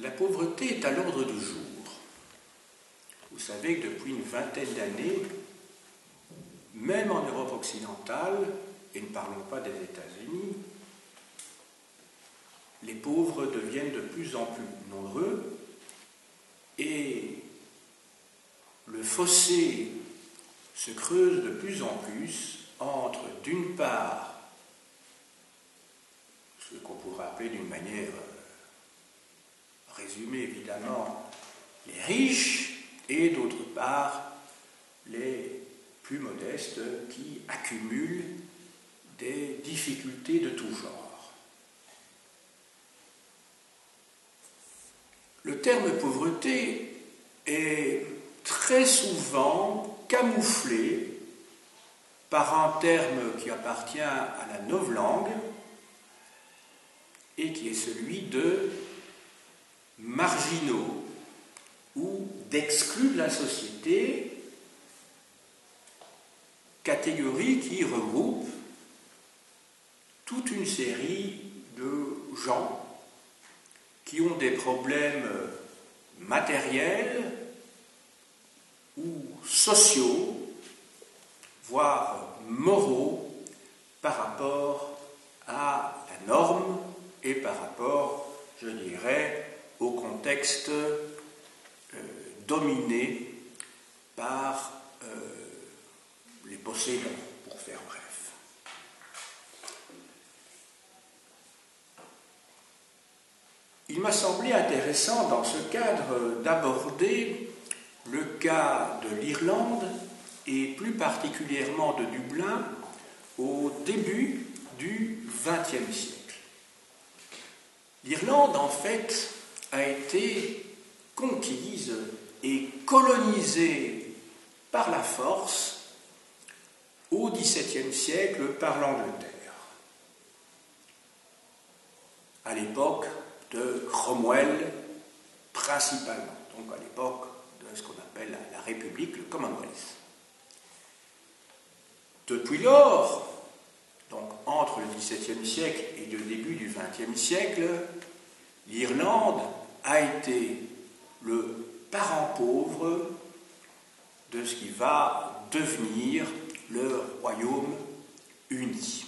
La pauvreté est à l'ordre du jour. Vous savez que depuis une vingtaine d'années, même en Europe occidentale, et ne parlons pas des États-Unis, les pauvres deviennent de plus en plus nombreux et le fossé se creuse de plus en plus entre, d'une part, ce qu'on pourrait appeler d'une manière résumée évidemment, les riches, et d'autre part, les plus modestes qui accumulent des difficultés de tout genre. Le terme pauvreté est très souvent camouflé par un terme qui appartient à la novlangue et qui est celui de marginaux ou d'exclus de la société, catégorie qui regroupe toute une série de gens qui ont des problèmes matériels ou sociaux, voire moraux, par rapport à la norme et par rapport, je dirais, au contexte dominé par les possédants, pour faire bref. Il m'a semblé intéressant dans ce cadre d'aborder le cas de l'Irlande et plus particulièrement de Dublin au début du XXe siècle. L'Irlande, en fait, a été conquise et colonisée par la force au XVIIe siècle par l'Angleterre, à l'époque de Cromwell principalement, donc à l'époque de ce qu'on appelle la République, le Commonwealth. Depuis lors, donc entre le XVIIe siècle et le début du XXe siècle, l'Irlande a été le parent pauvre de ce qui va devenir le Royaume uni.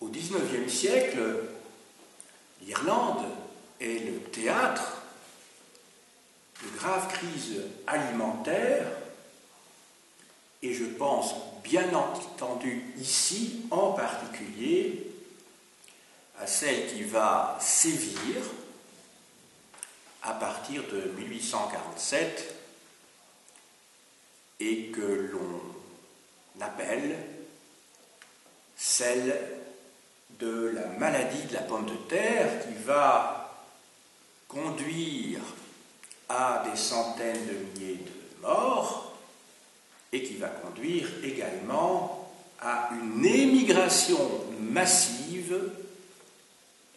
Au XIXe siècle, l'Irlande est le théâtre de graves crises alimentaires et je pense bien entendu ici en particulier à celle qui va sévir à partir de 1847 et que l'on appelle celle de la maladie de la pomme de terre qui va conduire à des centaines de milliers de morts et qui va conduire également à une émigration massive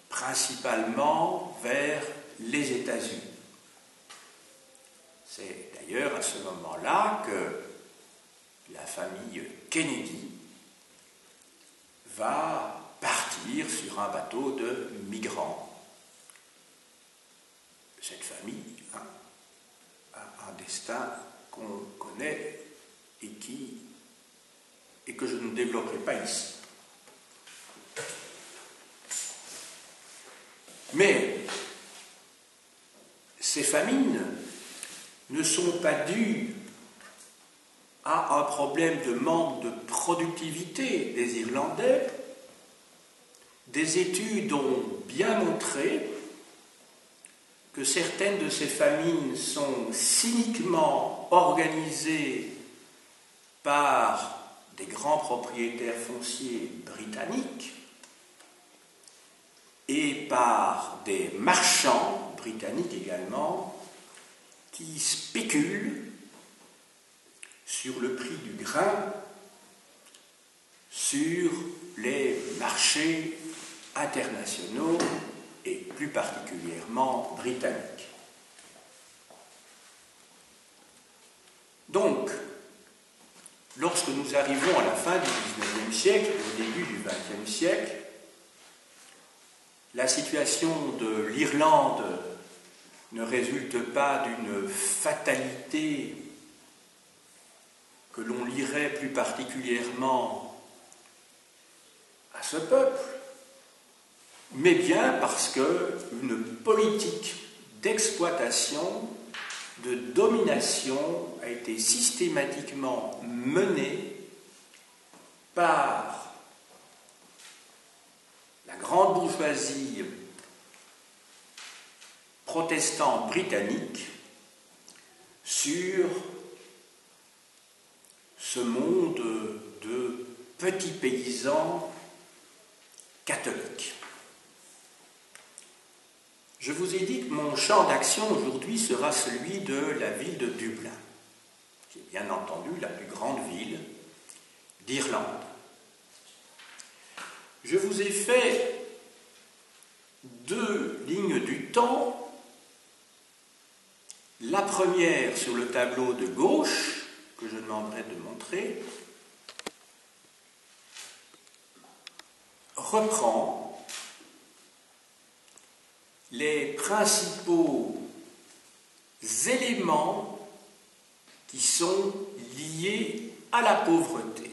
principalement vers les États-Unis. C'est d'ailleurs à ce moment-là que la famille Kennedy va partir sur un bateau de migrants. Cette famille a un destin qu'on connaît et que je ne développerai pas ici. Mais ces famines ne sont pas dues à un problème de manque de productivité des Irlandais. Des études ont bien montré que certaines de ces famines sont cyniquement organisées par des grands propriétaires fonciers britanniques et par des marchands britanniques également qui spéculent sur le prix du grain sur les marchés internationaux et plus particulièrement britanniques. Donc, lorsque nous arrivons à la fin du XIXe siècle, au début du XXe siècle, la situation de l'Irlande ne résulte pas d'une fatalité que l'on lirait plus particulièrement à ce peuple, mais bien parce qu'une politique d'exploitation, de domination a été systématiquement menée par la grande bourgeoisie protestante britannique sur ce monde de petits paysans catholiques. Je vous ai dit que mon champ d'action aujourd'hui sera celui de la ville de Dublin, qui est bien entendu la plus grande ville d'Irlande. Je vous ai fait 2 lignes du temps. La première sur le tableau de gauche, que je demanderai de montrer, reprend les principaux éléments qui sont liés à la pauvreté.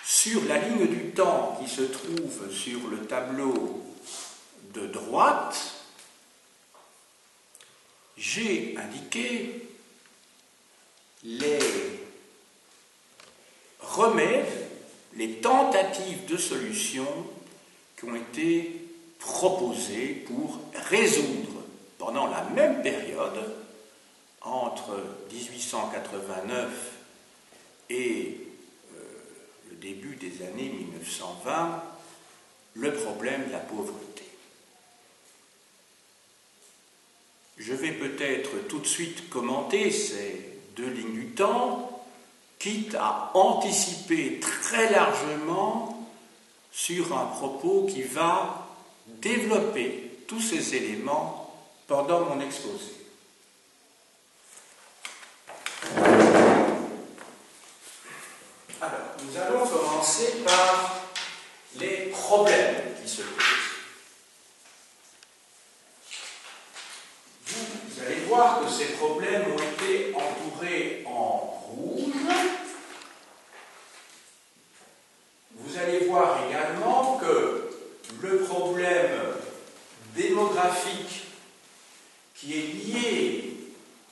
Sur la ligne du temps qui se trouve sur le tableau de droite, j'ai indiqué les remèdes, les tentatives de solution qui ont été proposées pour résoudre pendant la même période, entre 1889 et le début des années 1920, le problème de la pauvreté. Je vais peut-être tout de suite commenter ces 2 lignes du temps, quitte à anticiper très largement sur un propos qui va développer tous ces éléments pendant mon exposé. Alors, nous allons commencer par les problèmes qui se posent. Vous allez voir que ces problèmes ont été entourés en rouge. Vous allez voir également que le problème démographique qui est lié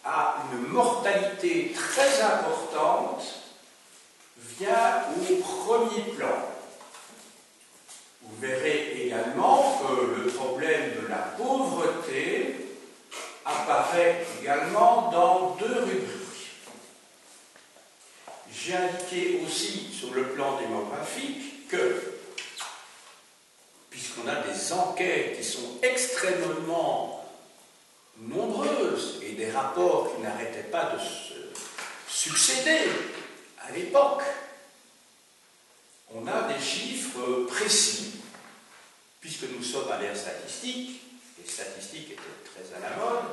à une mortalité très importante vient au premier plan. Vous verrez également que le problème de la pauvreté apparaît également dans 2 rubriques. J'ai indiqué aussi sur le plan démographique que, puisqu'on a des enquêtes qui sont extrêmement nombreuses et des rapports qui n'arrêtaient pas de se succéder à l'époque, on a des chiffres précis, puisque nous sommes à l'ère statistique, les statistiques étaient très à la mode,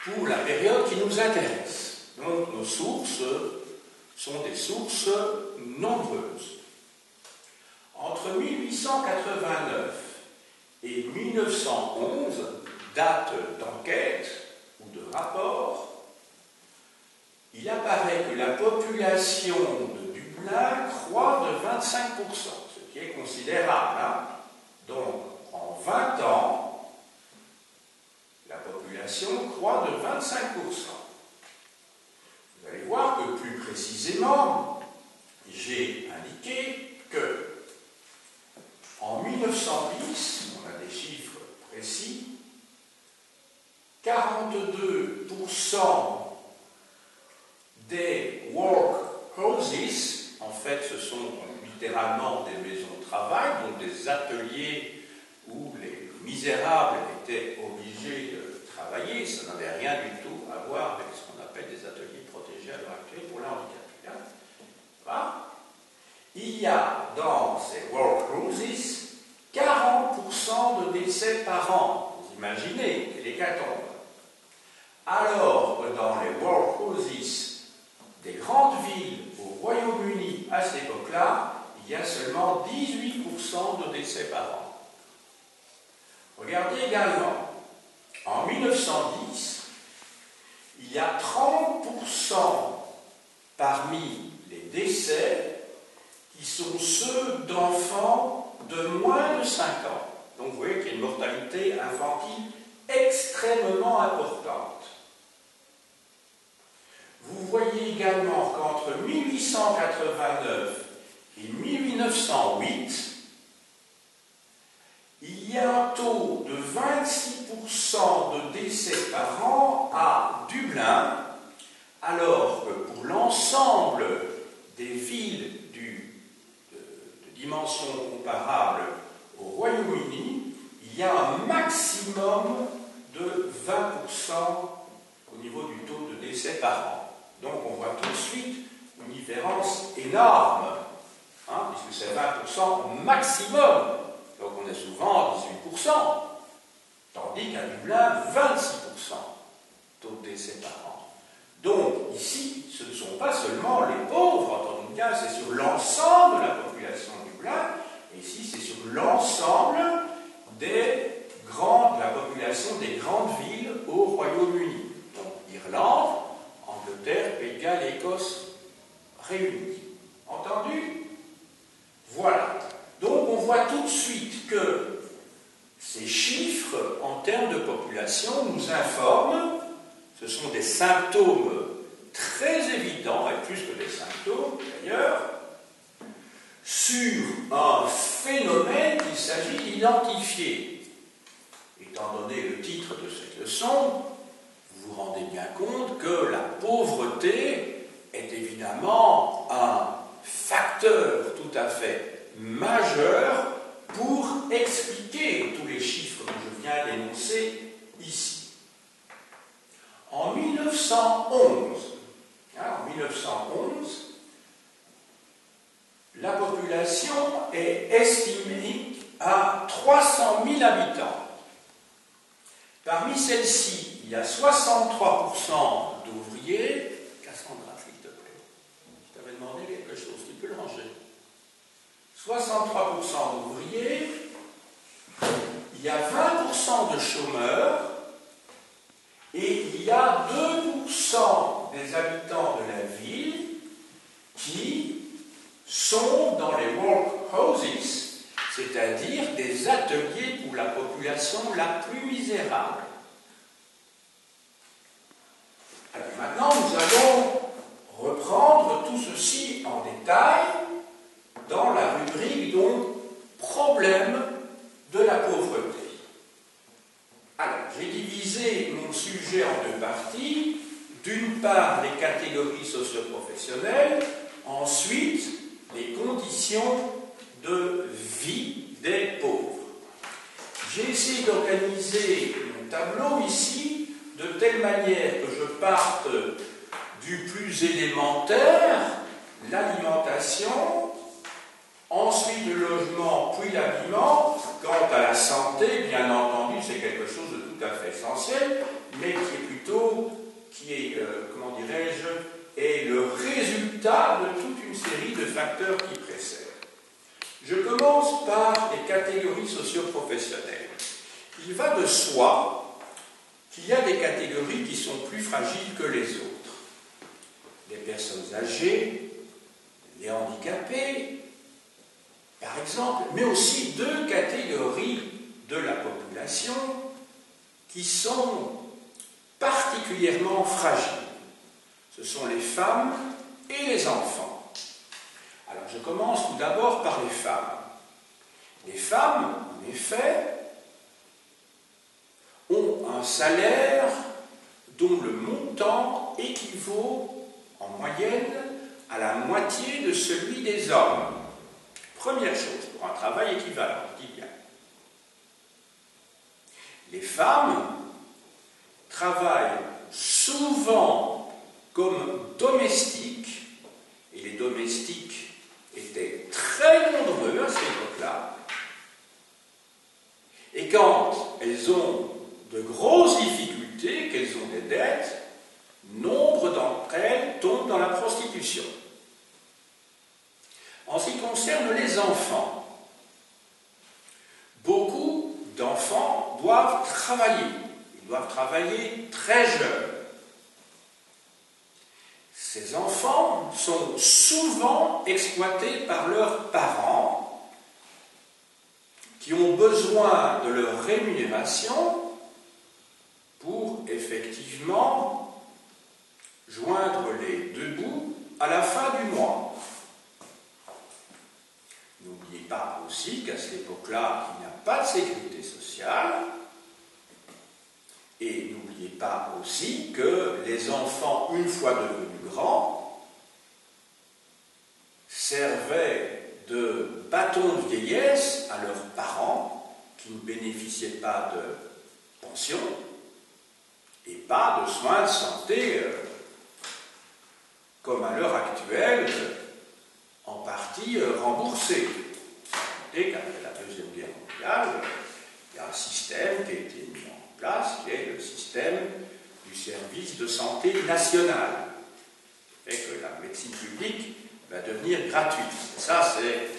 pour la période qui nous intéresse. Donc nos sources sont des sources nombreuses. Entre 1889 et 1911, date d'enquête ou de rapport, il apparaît que la population de Dublin croît de 25%, ce qui est considérable. Hein? Donc, en 20 ans, la population croît de 25%. Vous allez voir que plus précisément, j'ai indiqué que en 1910, on a des chiffres précis, 42% des workhouses, en fait ce sont littéralement des maisons de travail, donc des ateliers où les misérables étaient obligés de travailler, ça n'avait rien du tout à voir avec ce qu'on appelle des ateliers protégés à l'heure actuelle pour les handicapés. Voilà. Il y a dans ces workhouses 40% de décès par an. Vous imaginez l'hécatombe. Alors que dans les workhouses des grandes villes au Royaume-Uni à cette époque-là, il y a seulement 18% de décès par an. Regardez également, en 1910, il y a 30% parmi les décès qui sont ceux d'enfants de moins de 5 ans. Donc vous voyez qu'il y a une mortalité infantile extrêmement importante. Vous voyez également qu'entre 1889 et 1908, il y a un taux de 26% de décès par an à Dublin, alors que pour l'ensemble des villes de dimension comparable au Royaume-Uni, il y a un maximum de 20% au niveau du taux de décès par an. Donc on voit tout de suite une différence énorme, puisque c'est 20% maximum. Donc on est souvent à 18%, tandis qu'à Dublin, 26% taux de décès par an. Donc ici, ce ne sont pas seulement les pauvres, entendons bien, c'est sur l'ensemble de la population de Dublin, et ici c'est sur l'ensemble la population des grandes villes au Royaume-Uni. Donc Irlande, Angleterre, Pays de Galles, Écosse réunis. Entendu? Voilà. Donc on voit tout de suite que ces chiffres en termes de population nous informent, ce sont des symptômes très évidents, et plus que des symptômes d'ailleurs, sur un phénomène qu'il s'agit d'identifier. Étant donné le titre de cette leçon, vous vous rendez bien compte que la pauvreté est évidemment un facteur tout à fait majeur pour expliquer tous les chiffres que je viens d'énoncer ici. En 1911, la population est estimée à 300 000 habitants. Parmi celles-ci, il y a 63% d'ouvriers. Cassandra, s'il te plaît. Je t'avais demandé quelque chose, tu peux le ranger. 63% d'ouvriers, il y a 20% de chômeurs, et il y a 2% des habitants de la ville qui sont dans les workhouses, c'est-à-dire des ateliers pour la population la plus misérable. Alors maintenant, nous allons reprendre tout ceci en détail dans la rubrique donc problème de la pauvreté. Alors, j'ai divisé mon sujet en deux parties. D'une part, les catégories socio-professionnelles, ensuite, les conditions de vie des pauvres. J'ai essayé d'organiser mon tableau ici de telle manière que je parte du plus élémentaire, l'alimentation, ensuite le logement, puis l'habillement. Quant à la santé, bien entendu, c'est quelque chose de tout à fait essentiel, mais comment dirais-je, est le résultat de toute une série de facteurs qui précèdent. Je commence par les catégories socio-professionnelles. Il va de soi qu'il y a des catégories qui sont plus fragiles que les autres. Les personnes âgées, les handicapés, par exemple, mais aussi deux catégories de la population qui sont particulièrement fragiles. Ce sont les femmes et les enfants. Alors je commence tout d'abord par les femmes. Les femmes, en effet, ont un salaire dont le montant équivaut en moyenne à la moitié de celui des hommes. Première chose, pour un travail équivalent, je dis bien. Les femmes travaillent souvent comme domestiques, et les domestiques étaient très nombreux à cette époque-là, et quand elles ont de grosses difficultés, qu'elles ont des dettes, nombre d'entre elles tombent dans la prostitution. En ce qui concerne les enfants, beaucoup d'enfants doivent travailler. Ils doivent travailler très jeunes. Ces enfants sont souvent exploités par leurs parents qui ont besoin de leur rémunération pour effectivement joindre les deux bouts à la fin du mois. N'oubliez pas aussi qu'à cette époque-là, il n'y a pas de sécurité sociale. Et n'oubliez pas aussi que les enfants, une fois devenus grands, servaient de bâton de vieillesse à leurs parents qui ne bénéficiaient pas de pension et pas de soins de santé comme à l'heure actuelle, en partie remboursés. Dès qu'après la Deuxième Guerre mondiale, il y a un système qui a été mis en place, qui est le système du service de santé national. Qui fait que la médecine publique va devenir gratuite. Et ça, c'est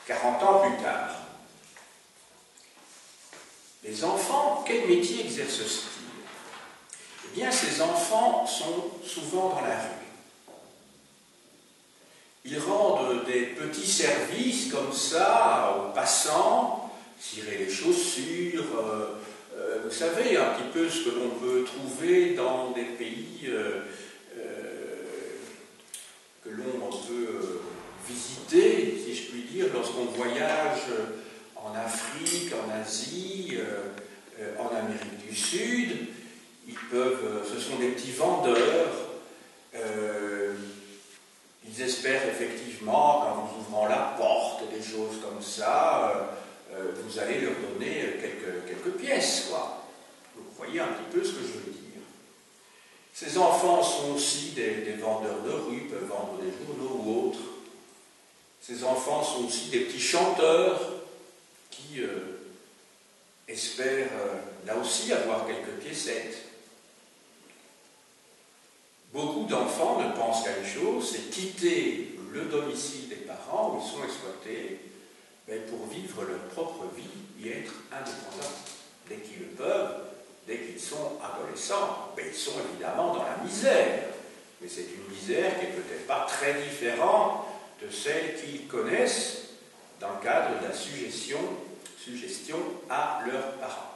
40 ans plus tard. Les enfants, quel métier exercent-ils? Eh bien, ces enfants sont souvent dans la rue. Ils rendent des petits services comme ça aux passants, cirer les chaussures, vous savez un petit peu ce que l'on peut trouver dans des pays que l'on peut visiter, si je puis dire, lorsqu'on voyage en Afrique, en Asie, en Amérique du Sud. Ce sont des petits vendeurs. Ils espèrent effectivement, qu'en vous ouvrant la porte, des choses comme ça, vous allez leur donner quelques pièces, quoi. Vous voyez un petit peu ce que je veux dire. Ces enfants sont aussi des vendeurs de rue, peuvent vendre des journaux ou autres. Ces enfants sont aussi des petits chanteurs qui espèrent là aussi avoir quelques piécettes. Beaucoup d'enfants ne pensent qu'à une chose, c'est quitter le domicile des parents où ils sont exploités, mais pour vivre leur propre vie et être indépendants. Dès qu'ils le peuvent, dès qu'ils sont adolescents, ils sont évidemment dans la misère. Mais c'est une misère qui n'est peut-être pas très différente de celle qu'ils connaissent dans le cadre de la suggestion à leurs parents.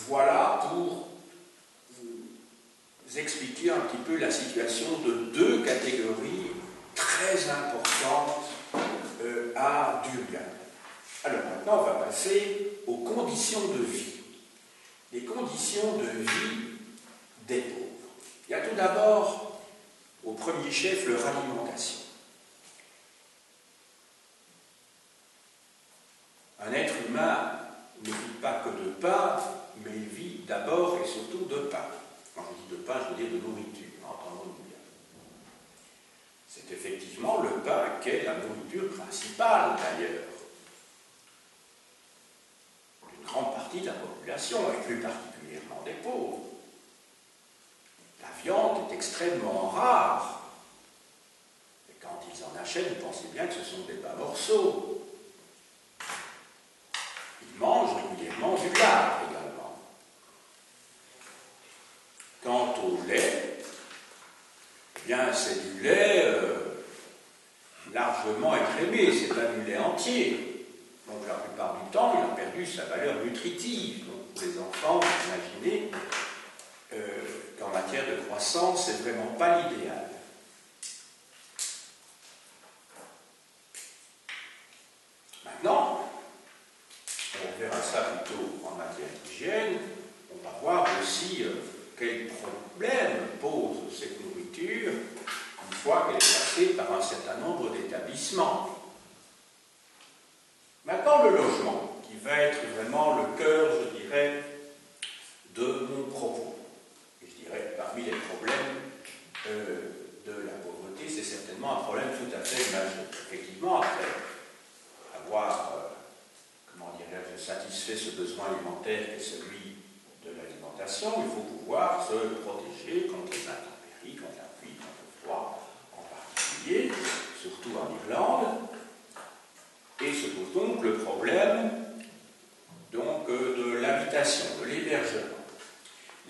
Voilà pour vous expliquer un petit peu la situation de deux catégories très importantes à Durban. Alors maintenant, on va passer aux conditions de vie. Les conditions de vie des pauvres. Il y a tout d'abord, au premier chef, leur alimentation. Un être humain ne vit pas que de pain, mais il vit d'abord et surtout de pain. Quand je dis de pain, je veux dire de nourriture, entendons-nous bien. C'est effectivement le pain qui est la nourriture principale, d'ailleurs, d'une grande partie de la population, et plus particulièrement des pauvres. La viande est extrêmement rare. Et quand ils en achètent, vous pensez bien que ce sont des bas morceaux. Ils mangent régulièrement du lard également. Quant au lait, eh bien c'est du lait largement écrémé, c'est pas du lait entier. Donc la plupart du temps, il a perdu sa valeur nutritive. Donc pour les enfants, vous imaginez qu'en matière de croissance, c'est vraiment pas l'idéal. Maintenant, on verra ça plutôt en matière d'hygiène, on va voir aussi quels problèmes pose cette nourriture une fois qu'elle est passée par un certain nombre d'établissements. Maintenant, le logement, qui va être vraiment le cœur, je dirais, de mon propos. Et je dirais, parmi les problèmes de la pauvreté, c'est certainement un problème tout à fait majeur. Effectivement, après avoir satisfait ce besoin alimentaire qui est celui de l'alimentation, il faut pouvoir se protéger contre les intempéries, contre la pluie, contre le froid.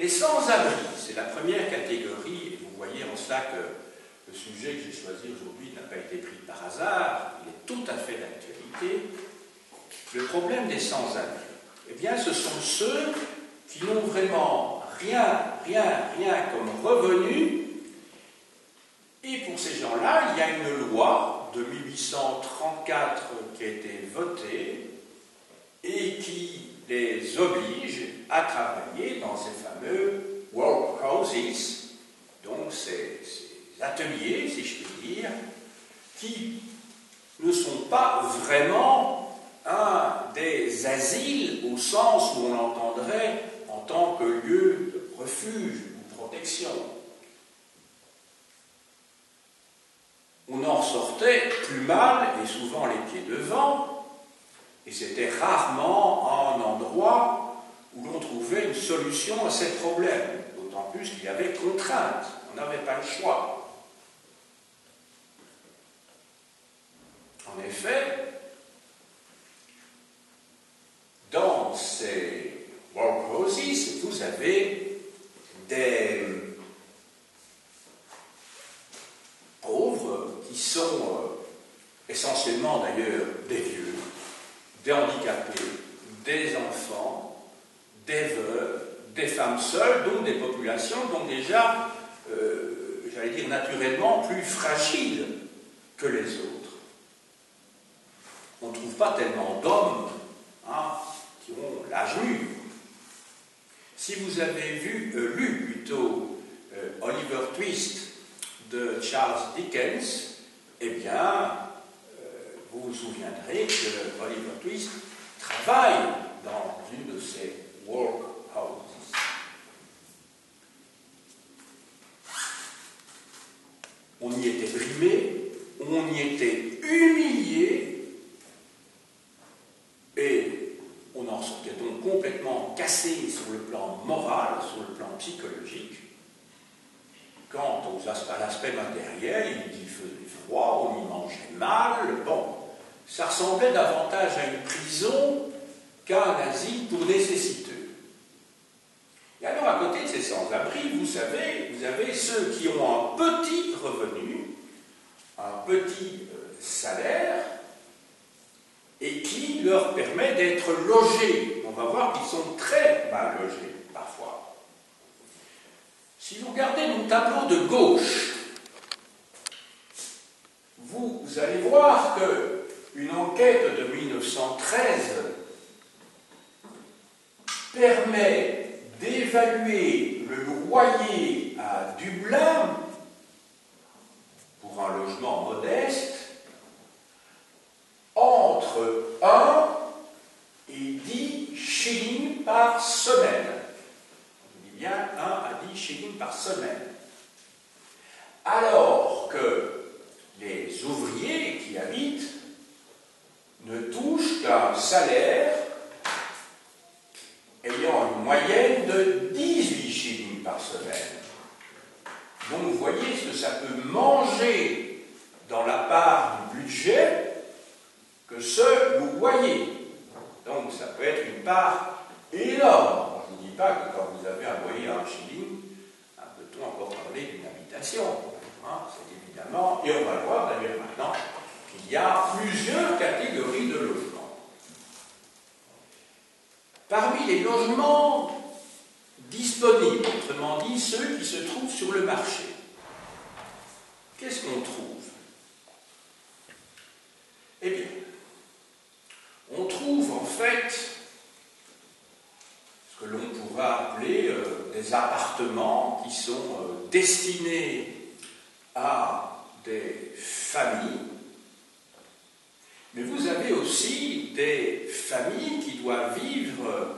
Les sans-abri, c'est la première catégorie, et vous voyez en cela que le sujet que j'ai choisi aujourd'hui n'a pas été pris par hasard, il est tout à fait d'actualité. Le problème des sans-abri, eh bien, ce sont ceux qui n'ont vraiment rien comme revenu, et pour ces gens-là, il y a une loi de 1834 qui a été votée et qui les oblige à travailler dans ces fameux workhouses, donc ces ateliers, si je puis dire, qui ne sont pas vraiment des asiles au sens où on l'entendrait en tant que lieu de refuge ou protection. On en sortait plus mal et souvent les pieds devant, et c'était rarement un endroit où l'on trouvait une solution à ces problèmes, d'autant plus qu'il y avait contrainte, on n'avait pas le choix. En effet, dans ces workhouses, vous avez des pauvres qui sont essentiellement d'ailleurs des vieux, des handicapés, des enfants, des veuves, des femmes seules, donc des populations donc déjà, j'allais dire naturellement, plus fragiles que les autres. On ne trouve pas tellement d'hommes qui ont l'âge mûr. Si vous avez lu plutôt Oliver Twist de Charles Dickens, eh bien, vous vous souviendrez que Oliver Twist travaille dans une de ces workhouses. On y était brimé, on y était humilié, et on en sortait donc complètement cassé sur le plan moral, sur le plan psychologique. Quant à l'aspect matériel, il faisait froid, on y mangeait mal, bon, ça ressemblait davantage à une prison qu'à un asile pour nécessiteux. Et alors, à côté de ces sans-abri, vous savez, vous avez ceux qui ont un petit revenu, un petit salaire, et qui leur permet d'être logés. On va voir qu'ils sont très mal logés, parfois. Si vous regardez mon tableau de gauche, vous allez voir qu'une enquête de 1913 permet d'évaluer le loyer à Dublin pour un logement modeste entre 1 et 10 shillings par semaine. Je dis bien 1 à 10 shillings par semaine. Alors que les ouvriers qui habitent ne touchent qu'un salaire ayant une moyenne de 18 shillings par semaine. Donc vous voyez ce que ça peut manger dans la part du budget que ce loyer. Donc ça peut être une part énorme. Je ne vous dis pas que quand vous avez un loyer à 1 shilling, peut-on encore parler d'une habitation. C'est évidemment, et on va le voir d'ailleurs maintenant, qu'il y a plusieurs catégories de logements. Parmi les logements disponibles, autrement dit ceux qui se trouvent sur le marché, qu'est-ce qu'on trouve? Eh bien, on trouve en fait ce que l'on pourrait appeler des appartements qui sont destinés à des familles, mais vous avez aussi des familles qui doivent vivre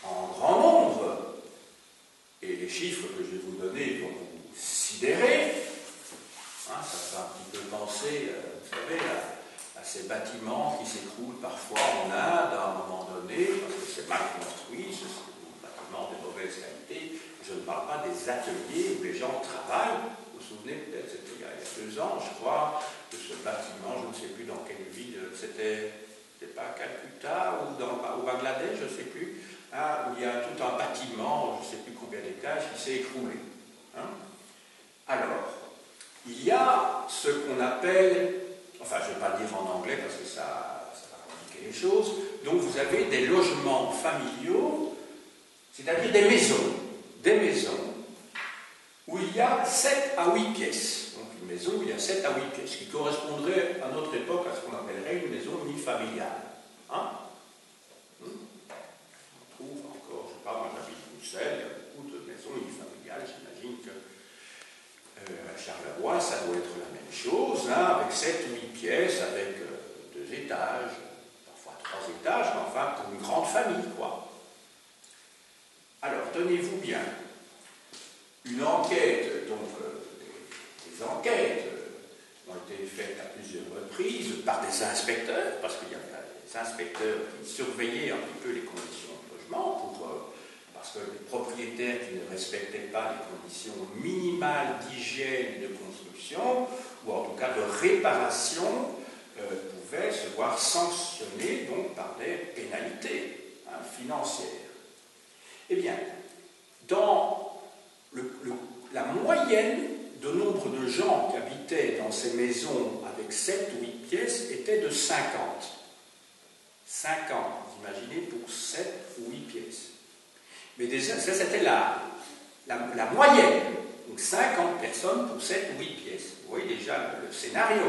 en grand nombre, et les chiffres que je vais vous donner vont vous sidérer. Ça fait un petit peu penser, vous savez, à ces bâtiments qui s'écroulent parfois en Inde à un moment donné, parce que c'est mal construit, ce sont des bâtiments de mauvaise qualité. Je ne parle pas des ateliers où les gens travaillent. Vous vous souvenez, peut-être, c'était il y a 2 ans, je crois, de ce bâtiment, je ne sais plus dans quelle ville, c'était pas à Calcutta ou au Bangladesh, je ne sais plus, où il y a tout un bâtiment, je ne sais plus combien nouvel étage qui s'est écroulé. Hein? Alors, il y a ce qu'on appelle, enfin je ne vais pas le dire en anglais parce que ça va compliquer les choses, donc vous avez des logements familiaux, c'est-à-dire des maisons où il y a 7 à 8 pièces. Donc une maison où il y a 7 à 8 pièces, qui correspondrait à notre époque à ce qu'on appellerait une maison unifamiliale. Hein? On trouve encore, je ne sais pas, moi j'habite Bruxelles, il y a beaucoup de maisons unifamiliales, j'imagine que à Charleroi, ça doit être la même chose, hein, avec 7 ou 8 pièces, avec 2 étages, parfois 3 étages, mais enfin pour une grande famille, quoi. Alors, tenez-vous bien, une enquête, donc des enquêtes ont été faites à plusieurs reprises par des inspecteurs, parce qu'il y avait des inspecteurs qui surveillaient un petit peu les conditions de logement parce que les propriétaires qui ne respectaient pas les conditions minimales d'hygiène et de construction, ou en tout cas de réparation, pouvaient se voir sanctionnés donc, par des pénalités financières. Eh bien, dans la moyenne de nombre de gens qui habitaient dans ces maisons avec 7 ou 8 pièces était de 50. 50, vous imaginez, pour 7 ou 8 pièces. Mais déjà, ça c'était la moyenne. Donc 50 personnes pour 7 ou 8 pièces. Vous voyez déjà le scénario.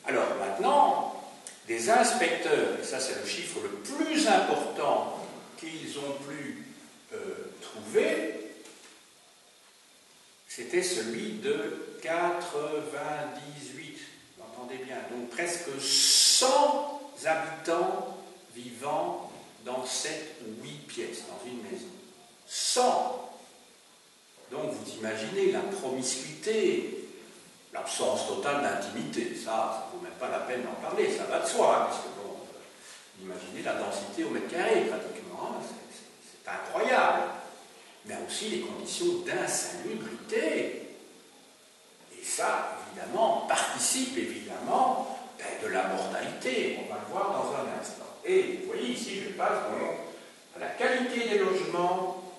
Alors maintenant, des inspecteurs, et ça c'est le chiffre le plus important qu'ils ont pu trouver, c'était celui de 98. Vous entendez bien, donc presque 100 habitants vivant dans 7 ou 8 pièces, dans une maison. 100. Donc vous imaginez la promiscuité, l'absence totale d'intimité. Ça ne vaut même pas la peine d'en parler, ça va de soi, hein, parce que bon, imaginez la densité au mètre carré, pratiquement, hein, c'est incroyable. Mais aussi les conditions d'insalubrité. Et ça, évidemment, participe évidemment de la mortalité. On va le voir dans un instant. Et vous voyez ici, je passe à la qualité des logements.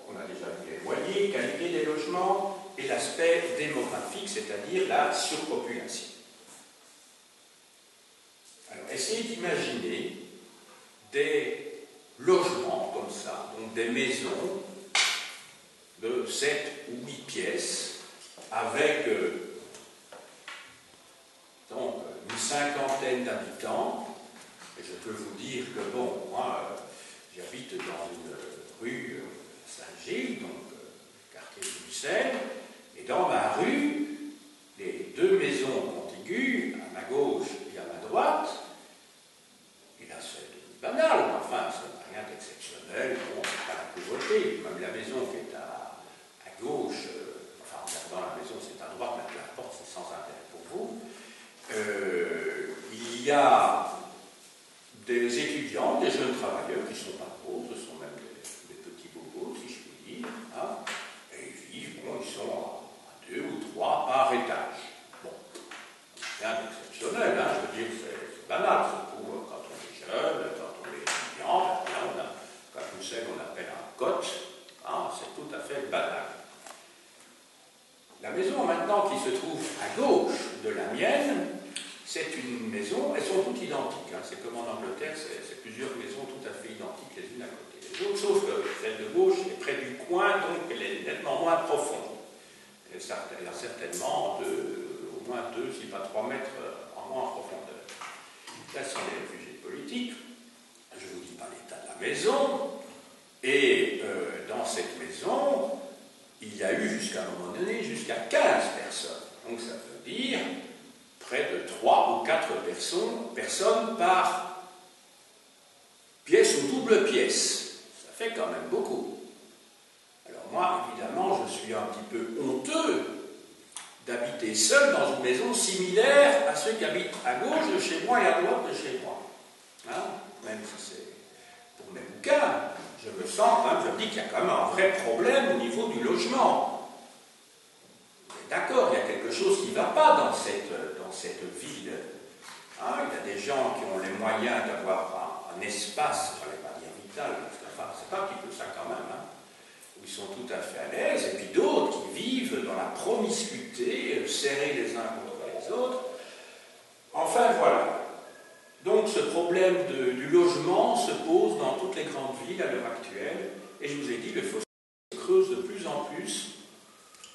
On a déjà vu les loyers, qualité des logements et l'aspect démographique, c'est-à-dire la surpopulation. Alors, essayez d'imaginer des logements comme ça, donc des maisons de 7 ou 8 pièces, avec donc une cinquantaine d'habitants. Et je peux vous dire que, bon, moi, j'habite dans une rue Saint-Gilles, donc quartier de Bruxelles, et dans ma rue, les 2 maisons contiguës, à ma gauche et à ma droite, et là c'est banal, mais enfin, ça n'a rien d'exceptionnel, bon, c'est pas la pauvreté, même la maison qui est à gauche, enfin, en regardant la maison, c'est à droite, mais peu importe, c'est sans intérêt pour vous, il y a des étudiants, des jeunes travailleurs qui sont pas pauvres, ce sont même des petits bobos, si je puis dire, hein, et ils vivent, bon, ils sont à 2 ou 3 par étage. Bon, rien d'exceptionnel, hein, je veux dire, c'est banal, surtout quand on est jeune, quand on est étudiant, quand nous savons on appelle un cote, hein, c'est tout à fait banal. La maison maintenant qui se trouve à gauche de la mienne, c'est une maison, elles sont toutes identiques, hein, c'est comme en Angleterre, c'est plusieurs maisons tout à fait identiques les unes à côté des autres, sauf que celle de gauche est près du coin, donc elle est nettement moins profonde. Elle a certainement au moins 2, si pas 3 mètres en moins en profondeur. Là, ce sont les réfugiés politiques, je ne vous dis pas l'état de la maison, et dans cette maison, il y a eu jusqu'à un moment donné, jusqu'à 15 personnes. Donc ça veut dire près de 3 ou 4 personnes par pièce ou double pièce. Ça fait quand même beaucoup. Alors moi, évidemment, je suis un petit peu honteux d'habiter seul dans une maison similaire à ceux qui habitent à gauche de chez moi et à droite de chez moi. Hein? Même si c'est pour le même cas, je me sens, hein, je me dis qu'il y a quand même un vrai problème au niveau du logement. D'accord, il y a quelque chose qui ne va pas dans cette ville. Hein, il y a des gens qui ont les moyens d'avoir un espace, je ne vais pas dire vital, parce que, enfin, c'est pas un petit peu ça quand même, hein, où ils sont tout à fait à l'aise, et puis d'autres qui vivent dans la promiscuité, serrés les uns contre les autres. Enfin voilà. Donc ce problème du logement se pose dans toutes les grandes villes à l'heure actuelle, et je vous ai dit, le fossé se creuse de plus en plus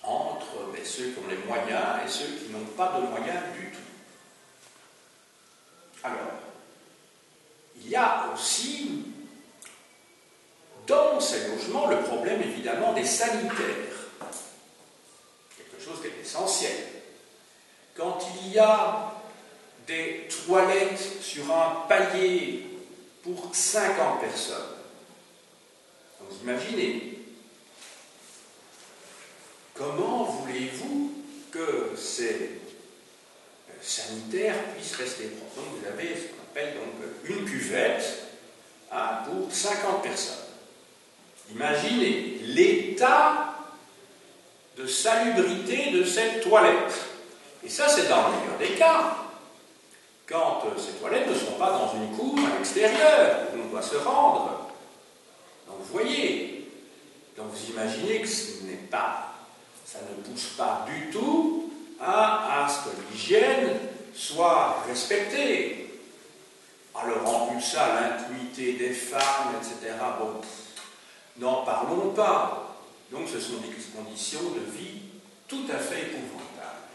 entre ceux qui ont les moyens et ceux qui n'ont pas de moyens du tout. Alors, il y a aussi dans ces logements le problème évidemment des sanitaires, quelque chose qui est essentiel. Quand il y a des toilettes sur un palier pour 50 personnes, vous imaginez, comment voulez-vous que ces sanitaires puissent rester propres? Donc vous avez ce qu'on appelle donc une cuvette pour 50 personnes. Imaginez l'état de salubrité de cette toilette. Et ça, c'est dans le meilleur des cas, quand ces toilettes ne sont pas dans une cour à l'extérieur, où on doit se rendre. Donc vous voyez, donc vous imaginez que ça ne pousse pas du tout à ce que l'hygiène soit respectée. Alors en plus ça, l'intimité des femmes, etc., bon, n'en parlons pas. Donc ce sont des conditions de vie tout à fait épouvantables.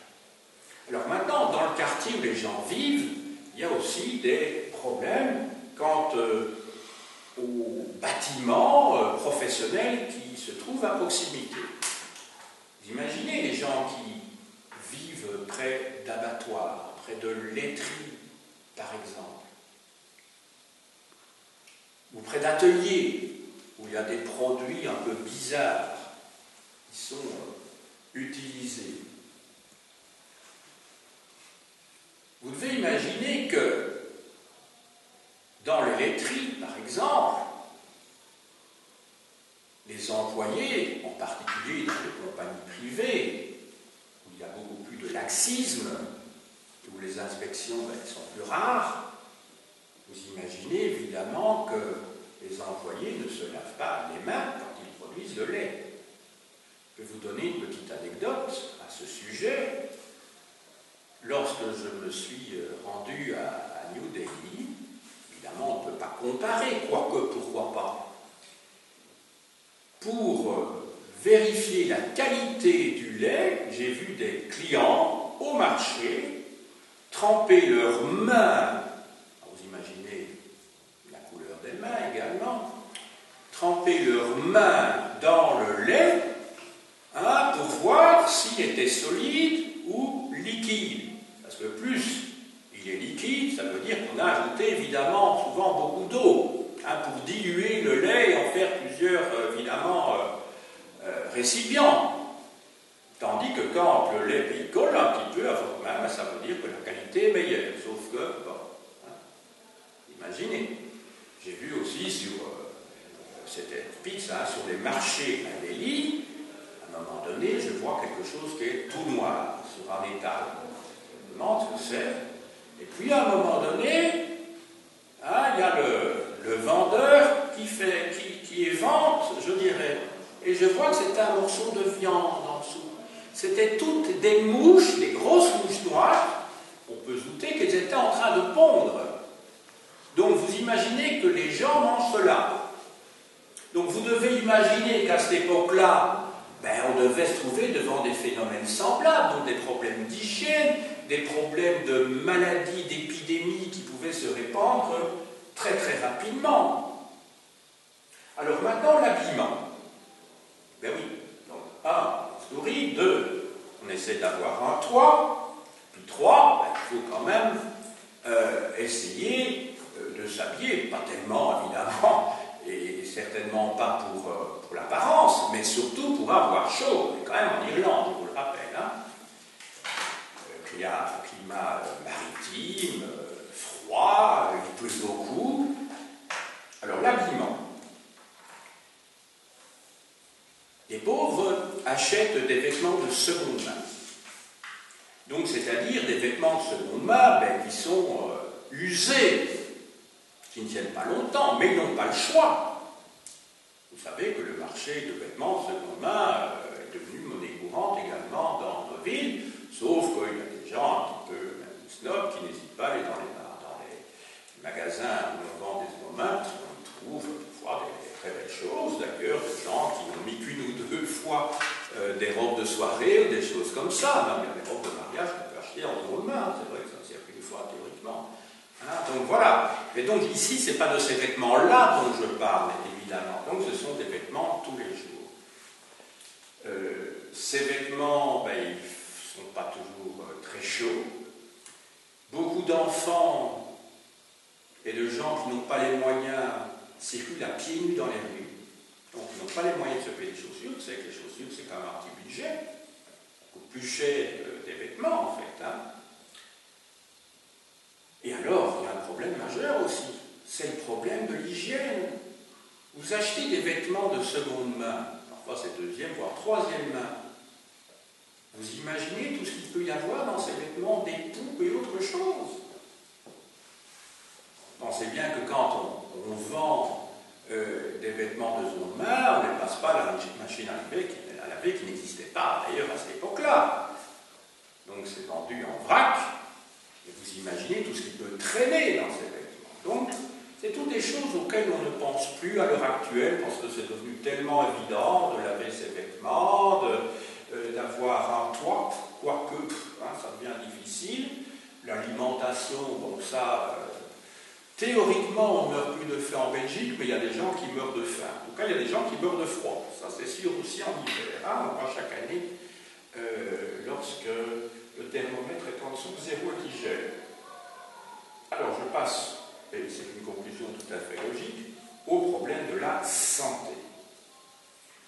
Alors maintenant, dans le quartier où les gens vivent, il y a aussi des problèmes quant aux bâtiments professionnels qui se trouvent à proximité. Vous imaginez les gens qui vivent près d'abattoirs, près de laiteries, par exemple, ou près d'ateliers, où il y a des produits un peu bizarres qui sont utilisés. Vous devez imaginer que dans les laiteries, par exemple, les employés, en particulier dans les compagnies privées, où il y a beaucoup plus de laxisme, où les inspections sont plus rares, vous imaginez évidemment que les employés ne se lavent pas les mains quand ils produisent le lait. Je vais vous donner une petite anecdote à ce sujet. Lorsque je me suis rendu à New Delhi, évidemment on ne peut pas comparer, quoique pourquoi pas. Pour vérifier la qualité du lait, j'ai vu des clients au marché tremper leurs mains, vous imaginez la couleur des mains également, tremper leurs mains dans le lait pour voir s'il était solide ou liquide. Parce que plus il est liquide, ça veut dire qu'on a ajouté évidemment souvent beaucoup d'eau pour diluer le lait et en faire plusieurs évidemment récipients. Tandis que quand le lait il colle un petit peu à votre main, ça veut dire que la qualité est meilleure. Sauf que, bon, imaginez. J'ai vu aussi sur, c'était pizza, sur les marchés à Delhi, à un moment donné, je vois quelque chose qui est tout noir sur un étal. Je me demande ce que c'est. Et puis à un moment donné, il y a le vendeur qui évente, je dirais, et je vois que c'était un morceau de viande en dessous. C'était toutes des mouches, des grosses mouches noires. On peut se douter qu'elles étaient en train de pondre. Donc vous imaginez que les gens mangent cela. Donc vous devez imaginer qu'à cette époque-là, on devait se trouver devant des phénomènes semblables, donc des problèmes d'hygiène, des problèmes de maladies, d'épidémies qui pouvaient se répandre très très rapidement. Alors maintenant, l'habillement. Oui, donc 1, on se nourrit, 2, on essaie d'avoir un toit, puis 3, il faut quand même essayer de s'habiller, pas tellement évidemment, et certainement pas pour l'apparence, mais surtout pour avoir chaud. On est quand même en Irlande, je vous le rappelle. Il y a un climat maritime, froid, il pleut beaucoup. Alors l'habillement. Les pauvres achètent des vêtements de seconde main. Donc, c'est-à-dire des vêtements de seconde main qui sont usés, qui ne tiennent pas longtemps, mais ils n'ont pas le choix. Vous savez que le marché marché de vêtements de seconde main est devenu monnaie courante également dans nos villes, sauf qu'il y a des gens un petit peu même snobs qui n'hésitent pas à aller dans les magasins où on vend des secondes mains, parce qu'on y trouve parfois des très belles choses, d'ailleurs, des gens qui n'ont mis qu'une ou deux fois des robes de soirée ou des choses comme ça. Même il y a des robes de mariage qu'on peut acheter en seconde main, c'est vrai que ça ne sert qu'une fois théoriquement. Hein, donc voilà. Mais donc ici, ce n'est pas de ces vêtements-là dont je parle, évidemment. Donc ce sont des vêtements tous les jours. Ces vêtements, ben, ils ne sont pas toujours très chauds. Beaucoup d'enfants et de gens qui n'ont pas les moyens circulent à pieds nus dans les rues. Donc ils n'ont pas les moyens de se payer des chaussures. Vous savez que les chaussures, c'est quand même un petit budget. Beaucoup plus cher que des vêtements, en fait. Hein. Et alors, il y a un problème majeur aussi. C'est le problème de l'hygiène. Vous achetez des vêtements de seconde main, parfois c'est deuxième, voire troisième main. Vous imaginez tout ce qu'il peut y avoir dans ces vêtements, des poupes et autre chose. Pensez bien que quand on vend des vêtements de seconde main, on ne passe pas à la machine à laver qui n'existait pas d'ailleurs à cette époque-là. Donc c'est vendu en vrac, et vous imaginez tout ce qui peut traîner dans ces vêtements. Donc c'est toutes des choses auxquelles on ne pense plus à l'heure actuelle, parce que c'est devenu tellement évident de laver ses vêtements, d'avoir un toit, quoique ça devient difficile. L'alimentation, bon ça, théoriquement on ne meurt plus de faim en Belgique, mais il y a des gens qui meurent de faim. En tout cas, il y a des gens qui meurent de froid. Ça c'est sûr aussi en hiver. Hein, on voit chaque année, lorsque le thermomètre est en dessous de 0 qui gèle. Alors je passe, et c'est une conclusion tout à fait logique, au problème de la santé.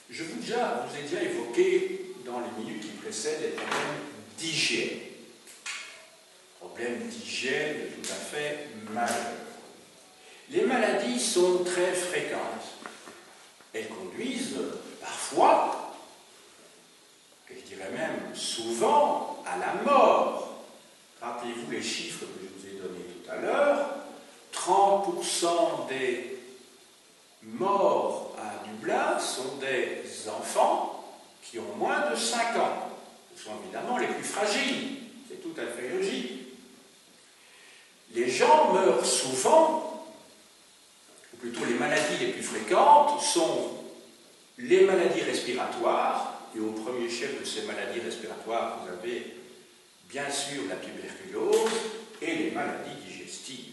Je vous ai déjà évoqué dans les minutes qui précèdent les problèmes d'hygiène. Problèmes d'hygiène tout à fait majeurs. Les maladies sont très fréquentes. Elles conduisent parfois, et je dirais même souvent, à la mort. Rappelez-vous les chiffres que je vous ai donnés tout à l'heure. 30% des morts à Dublin sont des enfants qui ont moins de 5 ans. Ce sont évidemment les plus fragiles. C'est tout à fait logique. Les gens meurent souvent, ou plutôt les maladies les plus fréquentes sont les maladies respiratoires, et au premier chef de ces maladies respiratoires, vous avez bien sûr la tuberculose et les maladies digestives.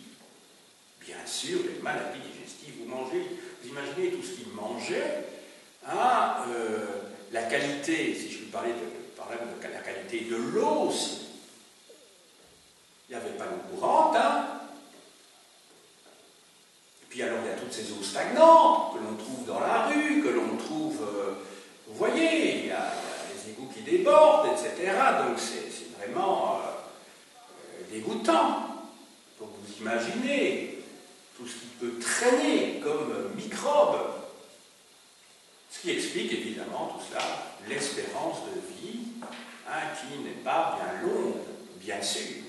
Bien sûr, les maladies digestives. Vous imaginez tout ce qu'ils mangeaient, hein, la qualité, si je peux parler de la qualité de l'eau aussi. Il n'y avait pas d'eau courante, hein. Et puis alors il y a toutes ces eaux stagnantes que l'on trouve dans la rue, que l'on trouve, vous voyez, il y a les égouts qui débordent, etc. Donc c'est vraiment dégoûtant. Donc vous imaginez tout ce qui peut traîner comme microbes. Ce qui explique évidemment tout cela, l'espérance de vie, hein, qui n'est pas bien longue, bien sûr.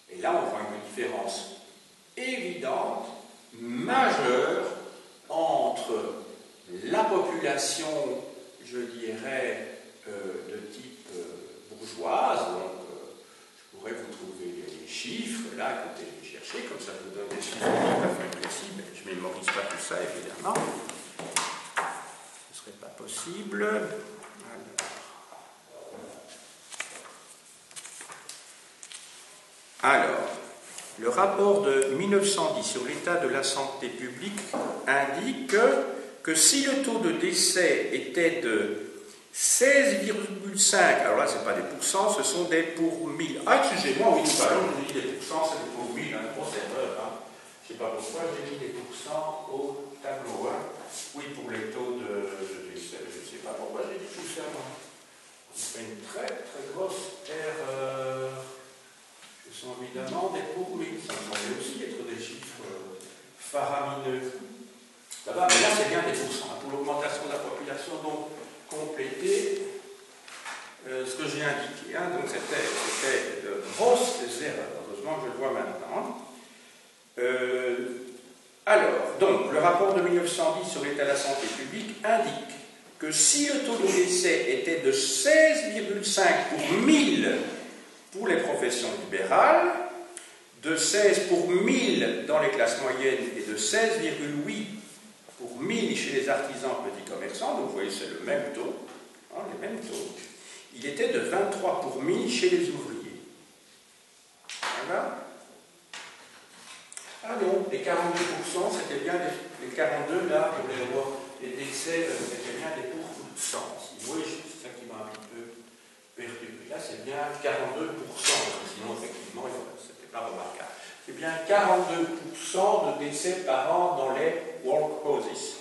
Et là, on voit une différence évidente, majeure, entre la population, je dirais, de type bourgeoise, donc je pourrais vous trouver les chiffres, là, que j'ai cherché, comme ça je vous donne des chiffres tout à fait précis, mais je ne mémorise pas tout ça, évidemment. Ce ne serait pas possible. Alors, le rapport de 1910 sur l'état de la santé publique indique que si le taux de décès était de 16,5, alors là, ce n'est pas des pourcents, ce sont des pour 1000. Ah, excusez-moi, oui, pardon, j'ai dit des pourcents, c'est des pour 1000, une grosse erreur. Hein. Je ne sais pas pourquoi j'ai mis des pourcents au tableau. Hein. Oui, pour les taux de décès, je ne sais pas pourquoi j'ai dit tout ça. C'est une très, très grosse erreur. Ce sont évidemment des pour 1000. Ça me semblait aussi être des chiffres faramineux. Là-bas, mais là, c'est bien des pourcents. Pour l'augmentation de la population, donc, compléter ce que j'ai indiqué. Hein. Donc, c'était de grosses erreurs. Heureusement que je le vois maintenant. Alors, donc, le rapport de 1910 sur l'état de la santé publique indique que si le taux de décès était de 16,5 pour 1000 pour les professions libérales, de 16 pour 1000 dans les classes moyennes et de 16,8 pour 1000 chez les artisans petits commerçants, donc vous voyez c'est le même taux, hein, les mêmes taux, il était de 23 pour 1000 chez les ouvriers. Voilà. Ah non, les 42%, c'était bien les 42 là, pour les décès, c'était bien des pourcents. Oui, c'est ça qui m'a un petit peu perdu. Là, c'est bien 42%, parce que sinon, effectivement, c'était pas remarquable. C'est bien 42% de décès par an dans les workhouses.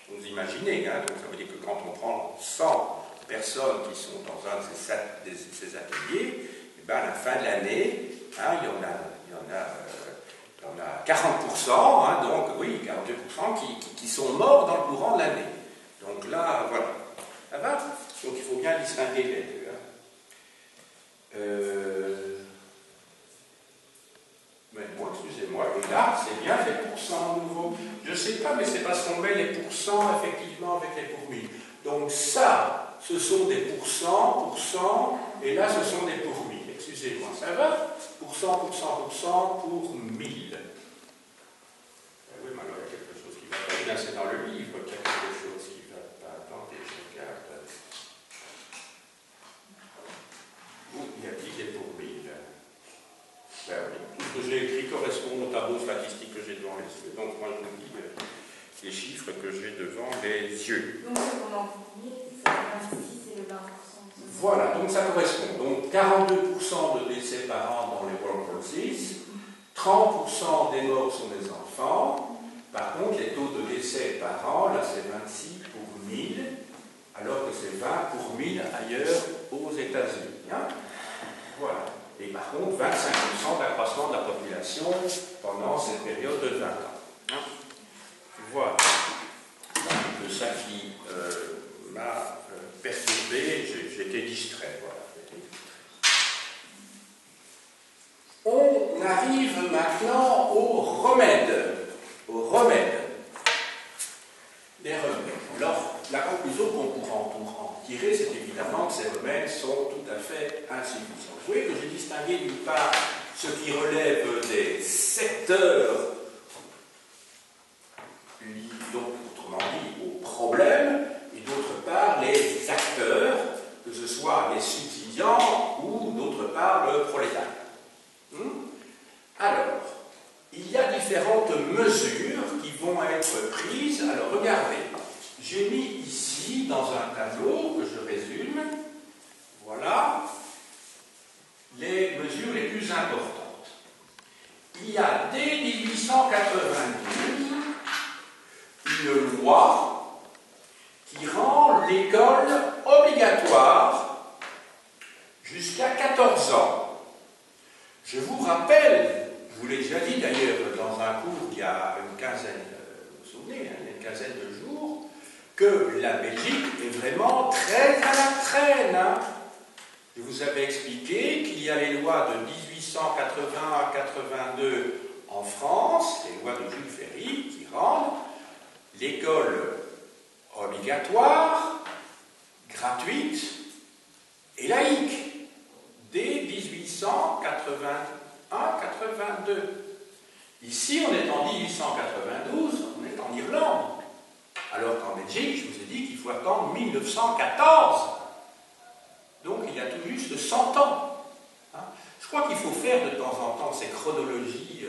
Vous imaginez, hein, donc ça veut dire que quand on prend 100 personnes qui sont dans un de ces ateliers, et bien à la fin de l'année, hein, il y en a 40%, hein, donc oui, 42% qui sont morts dans le courant de l'année. Donc là, voilà. Ça va? Donc il faut bien distinguer les deux. Hein. Mais bon, excusez-moi, et là, c'est bien les pourcents nouveaux. Je ne sais pas, mais c'est parce qu'on met les pourcents effectivement avec les pour 1000. Donc ça, ce sont des pourcents, et là, ce sont des pour 1000. Excusez-moi, ça va? Pourcent pour 1000. Oui, mais alors il y a quelque chose qui va pas bien, c'est dans le livre qu'il y a quelque chose qui va pas. Attendez, je regarde. Où il y a dit les pour 1000. Ben oui, tout ce que j'ai écrit correspond au tableau statistique que j'ai devant les yeux. Donc moi je vous dis les chiffres que j'ai devant les yeux. Donc ce qu'on en fournit, c'est le 26 et le 20%. Voilà, donc ça correspond. Donc 42% de décès par an dans les workforces, 30% des morts sont des enfants. Par contre, les taux de décès par an, là c'est 26 pour 1000, alors que c'est 20 pour 1000 ailleurs aux États-Unis. Hein. Voilà. Et par contre, 25% d'accroissement de la population pendant cette période de 20 ans. Hein. Voilà. C'est un peu ça qui m'a perturbé, j'étais distrait. Voilà. On arrive maintenant aux remèdes. Les remèdes. Alors, la conclusion qu'on pourra en tirer, c'est évidemment que ces remèdes sont tout à fait insuffisants. Vous voyez que j'ai distingué d'une part ce qui relève des secteurs, donc autrement dit aux problèmes, et d'autre part les acteurs, que ce soit les subsidiants ou d'autre part le prolétariat. Alors, il y a différentes mesures qui vont être prises. Alors, regardez, j'ai mis ici dans un tableau que je résume, voilà, les mesures les plus importantes. Il y a dès 1892 une loi qui rend l'école obligatoire jusqu'à 14 ans. Je vous rappelle, je vous l'ai déjà dit d'ailleurs dans un cours il y a une quinzaine, vous vous souvenez, hein, il y a une quinzaine de jours, que la Belgique est vraiment très à la traîne. Hein. Je vous avais expliqué qu'il y a les lois de 1880 à 82 en France, les lois de Jules Ferry, qui rendent l'école obligatoire, gratuite et laïque. Dès 1881-82. Ici, on est en 1892, on est en Irlande. Alors qu'en Belgique, je vous ai dit qu'il faut attendre 1914. Donc, il y a tout juste 100 ans. Hein. Je crois qu'il faut faire de temps en temps ces chronologies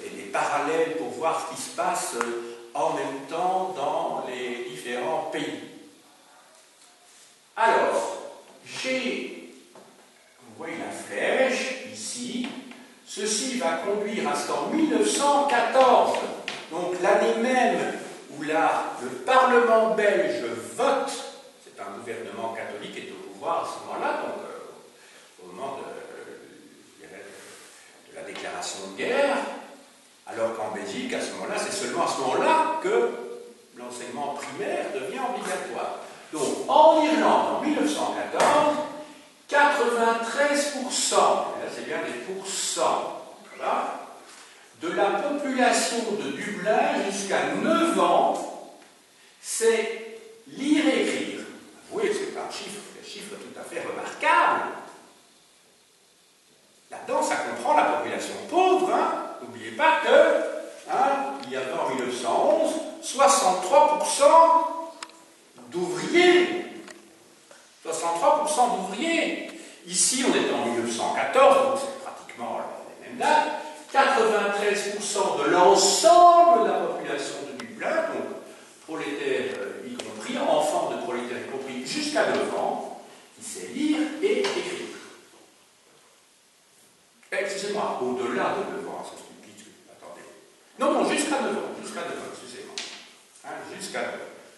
et des parallèles pour voir ce qui se passe en même temps dans les différents pays. Alors, vous voyez la flèche, ici, ceci va conduire à ce qu'en 1914, donc l'année même où le Parlement belge vote, c'est un gouvernement catholique qui est au pouvoir à ce moment-là, donc au moment de la déclaration de guerre, alors qu'en Belgique, à ce moment-là, c'est seulement à ce moment-là que l'enseignement primaire devient obligatoire. Donc, en Irlande, en 1914, 93%, là c'est bien des pourcents, voilà, de la population de Dublin jusqu'à 9 ans, c'est lire et écrire. Vous voyez, c'est un chiffre tout à fait remarquable. Là-dedans, ça comprend la population pauvre. N'oubliez pas que, il y avait en 1911, 63% d'ouvriers. 63% d'ouvriers. Ici, on est en 1914, donc c'est pratiquement les mêmes dates. 93% de l'ensemble de la population de Dublin, donc prolétaires y compris, enfants de prolétaires y compris, jusqu'à 9 ans, qui sait lire et écrire. Excusez-moi, au-delà de 9 ans, c'est stupide, attendez. Non, jusqu'à 9 ans, excusez-moi. Jusqu'à 9 ans.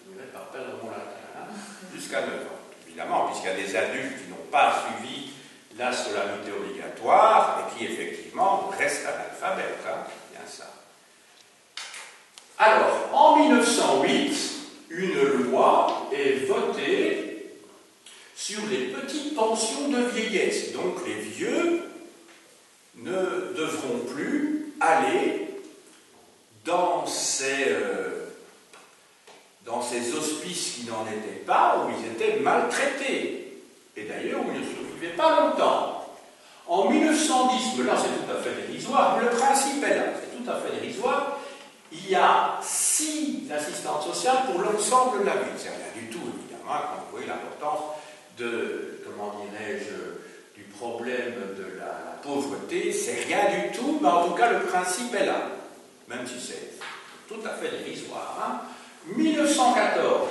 Je ne vais pas perdre mon latin. Jusqu'à 9 ans. Évidemment, puisqu'il y a des adultes qui n'ont pas suivi la scolarité obligatoire et qui, effectivement, restent analphabètes. Bien ça. Alors, en 1908, une loi est votée sur les petites pensions de vieillesse. Donc, les vieux ne devront plus aller dans ces hospices qui n'en étaient pas, où ils étaient maltraités, et d'ailleurs où ils ne survivaient pas longtemps. En 1910, mais là c'est tout à fait dérisoire, le principe est là, c'est tout à fait dérisoire, il y a 6 assistantes sociales pour l'ensemble de la ville. C'est rien du tout, évidemment, quand vous voyez l'importance de, comment dirais-je, du problème de la pauvreté, c'est rien du tout, mais en tout cas le principe est là, même si c'est tout à fait dérisoire. 1914,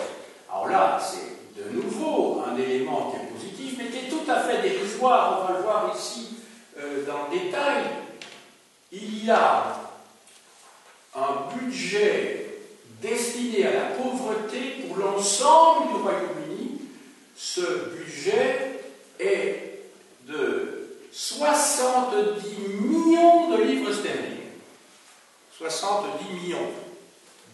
alors là, c'est de nouveau un élément qui est positif, mais qui est tout à fait dérisoire, on va le voir ici dans le détail. Il y a un budget destiné à la pauvreté pour l'ensemble du Royaume-Uni. Ce budget est de 70 millions de livres sterling. 70 millions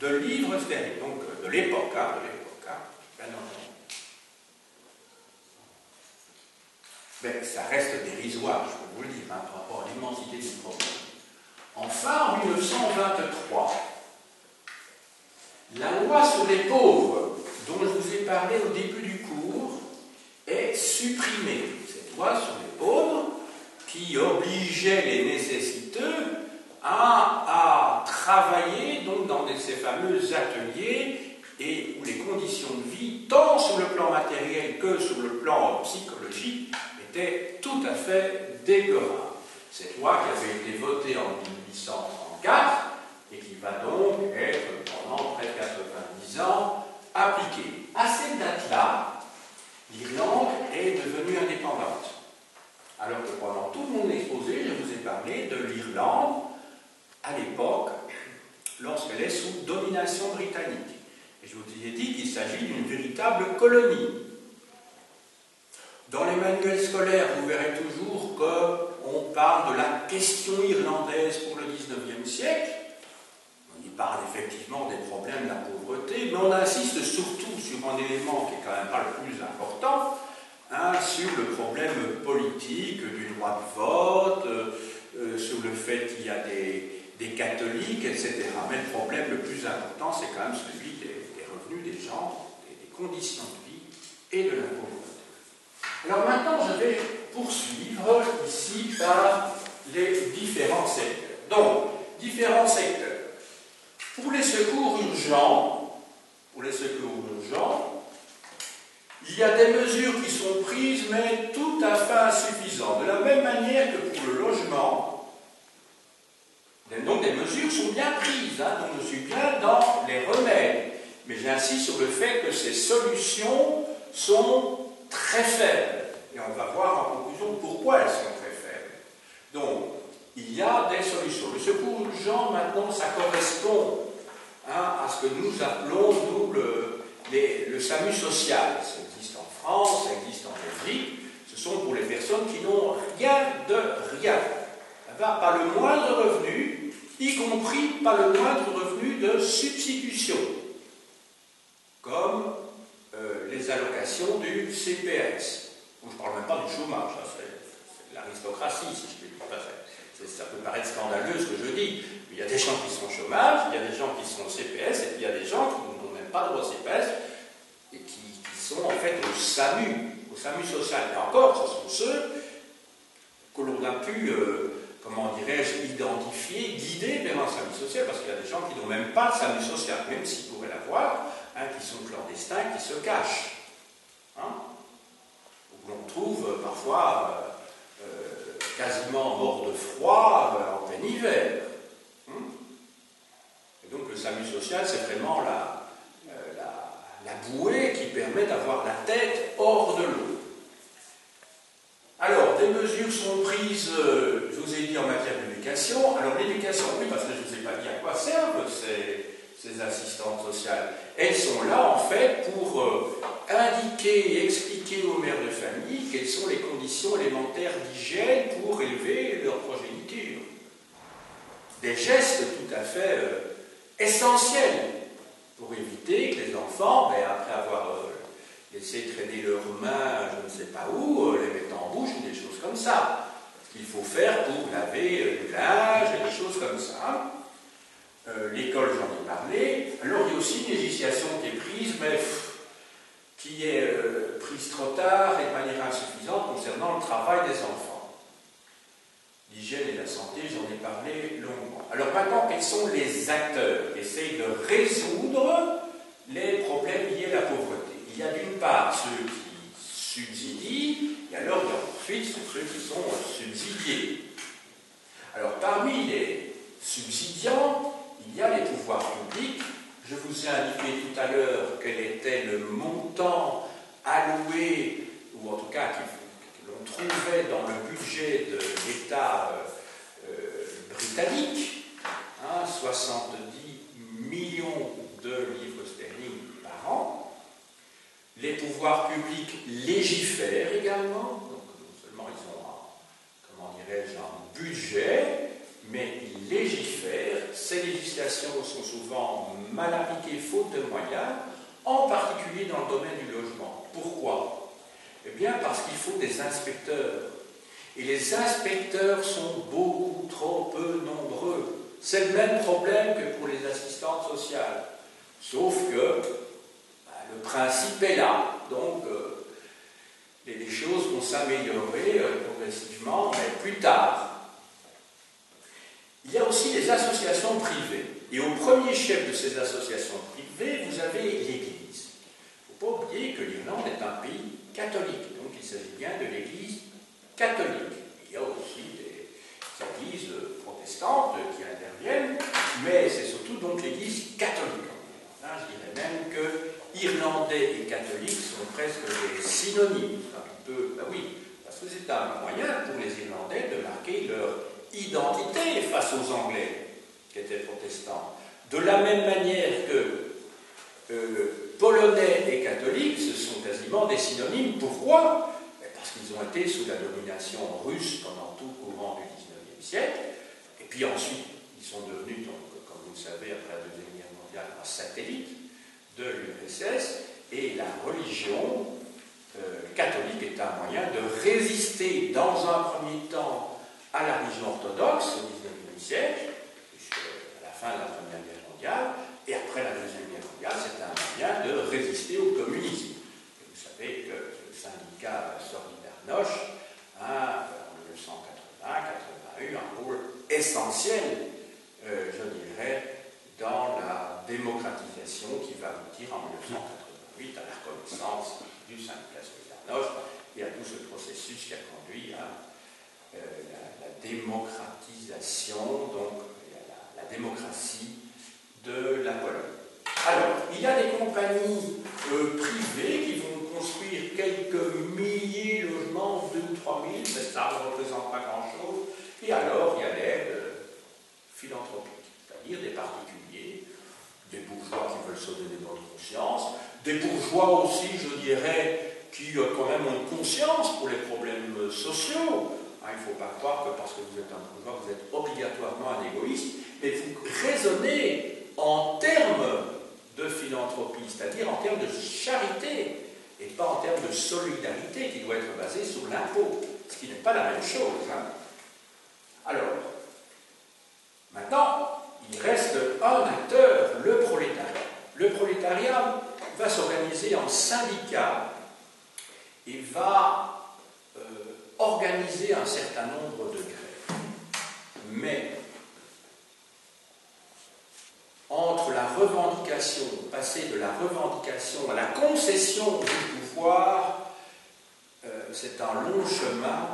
de livres sterling, donc de l'époque, bien entendu. Mais ça reste dérisoire, je peux vous le dire, par rapport à l'immensité du problème. Enfin, en 1923, la loi sur les pauvres, dont je vous ai parlé au début du cours, est supprimée. Cette loi sur les pauvres, qui obligeait les nécessiteux à travailler donc dans ces fameux ateliers et où les conditions de vie, tant sur le plan matériel que sur le plan psychologique, étaient tout à fait déplorables. Cette loi qui avait été votée en 1834 et qui va donc être pendant près de 90 ans appliquée. À cette date-là, l'Irlande est devenue indépendante. Alors que pendant tout mon exposé, je vous ai parlé de l'Irlande à l'époque, lorsqu'elle est sous domination britannique. Et je vous ai dit qu'il s'agit d'une véritable colonie. Dans les manuels scolaires, vous verrez toujours qu'on parle de la question irlandaise pour le XIXe siècle. On y parle effectivement des problèmes de la pauvreté, mais on insiste surtout sur un élément qui est quand même pas le plus important, sur le problème politique du droit de vote, sur le fait qu'il y a des catholiques, etc. Mais le problème le plus important, c'est quand même celui des revenus des gens, des conditions de vie et de la pauvreté. Alors maintenant, je vais poursuivre ici par les différents secteurs. Donc, différents secteurs. Pour les secours urgents, il y a des mesures qui sont prises, mais tout à fait insuffisantes. De la même manière que pour le logement, donc des mesures sont bien prises, donc je suis bien dans les remèdes. Mais j'insiste sur le fait que ces solutions sont très faibles. Et on va voir en conclusion pourquoi elles sont très faibles. Donc, il y a des solutions. Le secours urgent, maintenant, ça correspond à ce que nous appelons, nous, le SAMU social. Ça existe en France, ça existe en Belgique. Ce sont pour les personnes qui n'ont rien de rien. Pas le moindre revenu, y compris pas le moindre revenu de substitution, comme les allocations du CPS. Je ne parle même pas du chômage, c'est l'aristocratie, si je puis dire. Ça peut paraître scandaleux ce que je dis, Il y a des gens qui sont au chômage, il y a des gens qui sont au CPS, et puis il y a des gens qui n'ont même pas droit au CPS, et qui sont en fait au SAMU social. Et encore, ce sont ceux que l'on a pu, comment dirais-je, identifier, guider vers un SAMU social, parce qu'il y a des gens qui n'ont même pas de SAMU social, même s'ils pourraient l'avoir, hein, qui sont clandestins, qui se cachent. Hein, où l'on trouve parfois quasiment morts de froid en plein hiver. Et donc le SAMU social, c'est vraiment la bouée qui permet d'avoir la tête hors de l'eau. Alors, des mesures sont prises, je vous ai dit, en matière d'éducation. Alors l'éducation, oui, parce que je ne vous ai pas dit à quoi servent ces assistantes sociales. Elles sont là, en fait, pour indiquer et expliquer aux mères de famille quelles sont les conditions élémentaires d'hygiène pour élever leur progéniture. Des gestes tout à fait essentiels pour éviter que les enfants, après avoir laissé traîner leurs mains, je ne sais pas où, les mettent en bouche ou des choses comme ça. Ce qu'il faut faire pour laver le linge et des choses comme ça. L'école, j'en ai parlé. Alors, il y a aussi une législation qui est prise, mais qui est prise trop tard et de manière insuffisante concernant le travail des enfants. L'hygiène et la santé, j'en ai parlé longuement. Alors maintenant, quels sont les acteurs qui essayent de résoudre les problèmes liés à la pauvreté? Il y a d'une part ceux qui subsidient, et alors il y a ensuite ceux qui sont subsidiés. Alors parmi les subsidiants, il y a les pouvoirs publics. Je vous ai indiqué tout à l'heure quel était le montant alloué, ou en tout cas que l'on trouvait dans le budget de l'État britannique, 70 millions de livres sterling par an. Les pouvoirs publics légifèrent également, donc non seulement ils ont un budget, mais ils légifèrent. Ces législations sont souvent mal appliquées faute de moyens, en particulier dans le domaine du logement. Pourquoi? Eh bien parce qu'il faut des inspecteurs. Et les inspecteurs sont beaucoup trop peu nombreux. C'est le même problème que pour les assistantes sociales. Sauf que le principe est là. Donc les choses vont s'améliorer progressivement, mais plus tard. Il y a aussi les associations privées. Et au premier chef de ces associations privées, vous avez l'Église. Il ne faut pas oublier que l'Irlande est un pays catholique. Donc il s'agit bien de l'Église catholique. Il y a aussi des églises protestantes qui interviennent, mais c'est surtout donc l'Église catholique. Là, je dirais même que Irlandais et catholiques sont presque des synonymes. Un peu, ben oui, parce que c'est un moyen pour les Irlandais de marquer leur identité face aux Anglais, qui étaient protestants. De la même manière que Polonais et catholiques, ce sont quasiment des synonymes. Pourquoi? Parce qu'ils ont été sous la domination russe pendant tout le courant du XIXe siècle, et puis ensuite, ils sont devenus, donc, comme vous le savez, après la Deuxième Guerre mondiale, un satellite de l'URSS, et la religion catholique est un moyen de résister, dans un premier temps, à la religion orthodoxe au XIXe siècle, jusqu'à la fin de la Première Guerre mondiale, et après la Deuxième Guerre mondiale, c'est un moyen de résister au communisme. Et vous savez que le syndicat Solidarność, en 1980 a eu un rôle essentiel, je dirais, dans la démocratisation qui va aboutir en 1988 à la reconnaissance du syndicat Solidarność et à tout ce processus qui a conduit à la démocratisation, donc la démocratie de la Pologne. Alors, il y a des compagnies privées qui vont construire quelques milliers de logements, 2 ou 3 000, mais ça ne représente pas grand-chose. Et alors, il y a l'aide philanthropique, c'est-à-dire des particuliers, des bourgeois qui veulent se donner bonne conscience, des bourgeois aussi, je dirais, qui quand même ont conscience pour les problèmes sociaux. Il ne faut pas croire que parce que vous êtes un bourgeois, vous êtes obligatoirement un égoïste, mais vous raisonnez en termes de philanthropie, c'est-à-dire en termes de charité, et pas en termes de solidarité qui doit être basée sur l'impôt, ce qui n'est pas la même chose. Alors, maintenant, il reste un acteur, le prolétariat. Le prolétariat va s'organiser en syndicat et va organiser un certain nombre de grèves. Mais entre la revendication, passer de la revendication à la concession du pouvoir, c'est un long chemin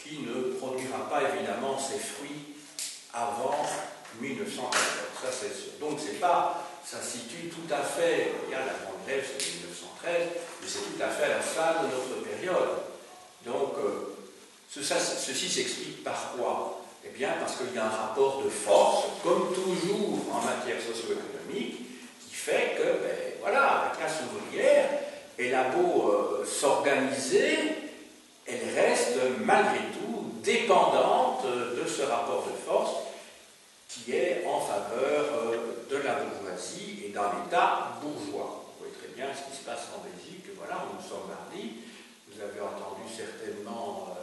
qui ne produira pas évidemment ses fruits avant 1914, ça c'est sûr. Donc c'est pas, ça se situe tout à fait, regarde la grande grève c'est 1913, mais c'est tout à fait à la fin de notre période. Donc ceci s'explique par quoi? Eh bien parce qu'il y a un rapport de force, comme toujours en matière socio-économique, qui fait que, ben, voilà, la classe ouvrière, elle a beau s'organiser, elle reste malgré tout dépendante de ce rapport de force qui est en faveur de la bourgeoisie et d'un État bourgeois. Vous voyez très bien ce qui se passe en Belgique. Voilà, nous sommes mardi. Vous avez entendu certainement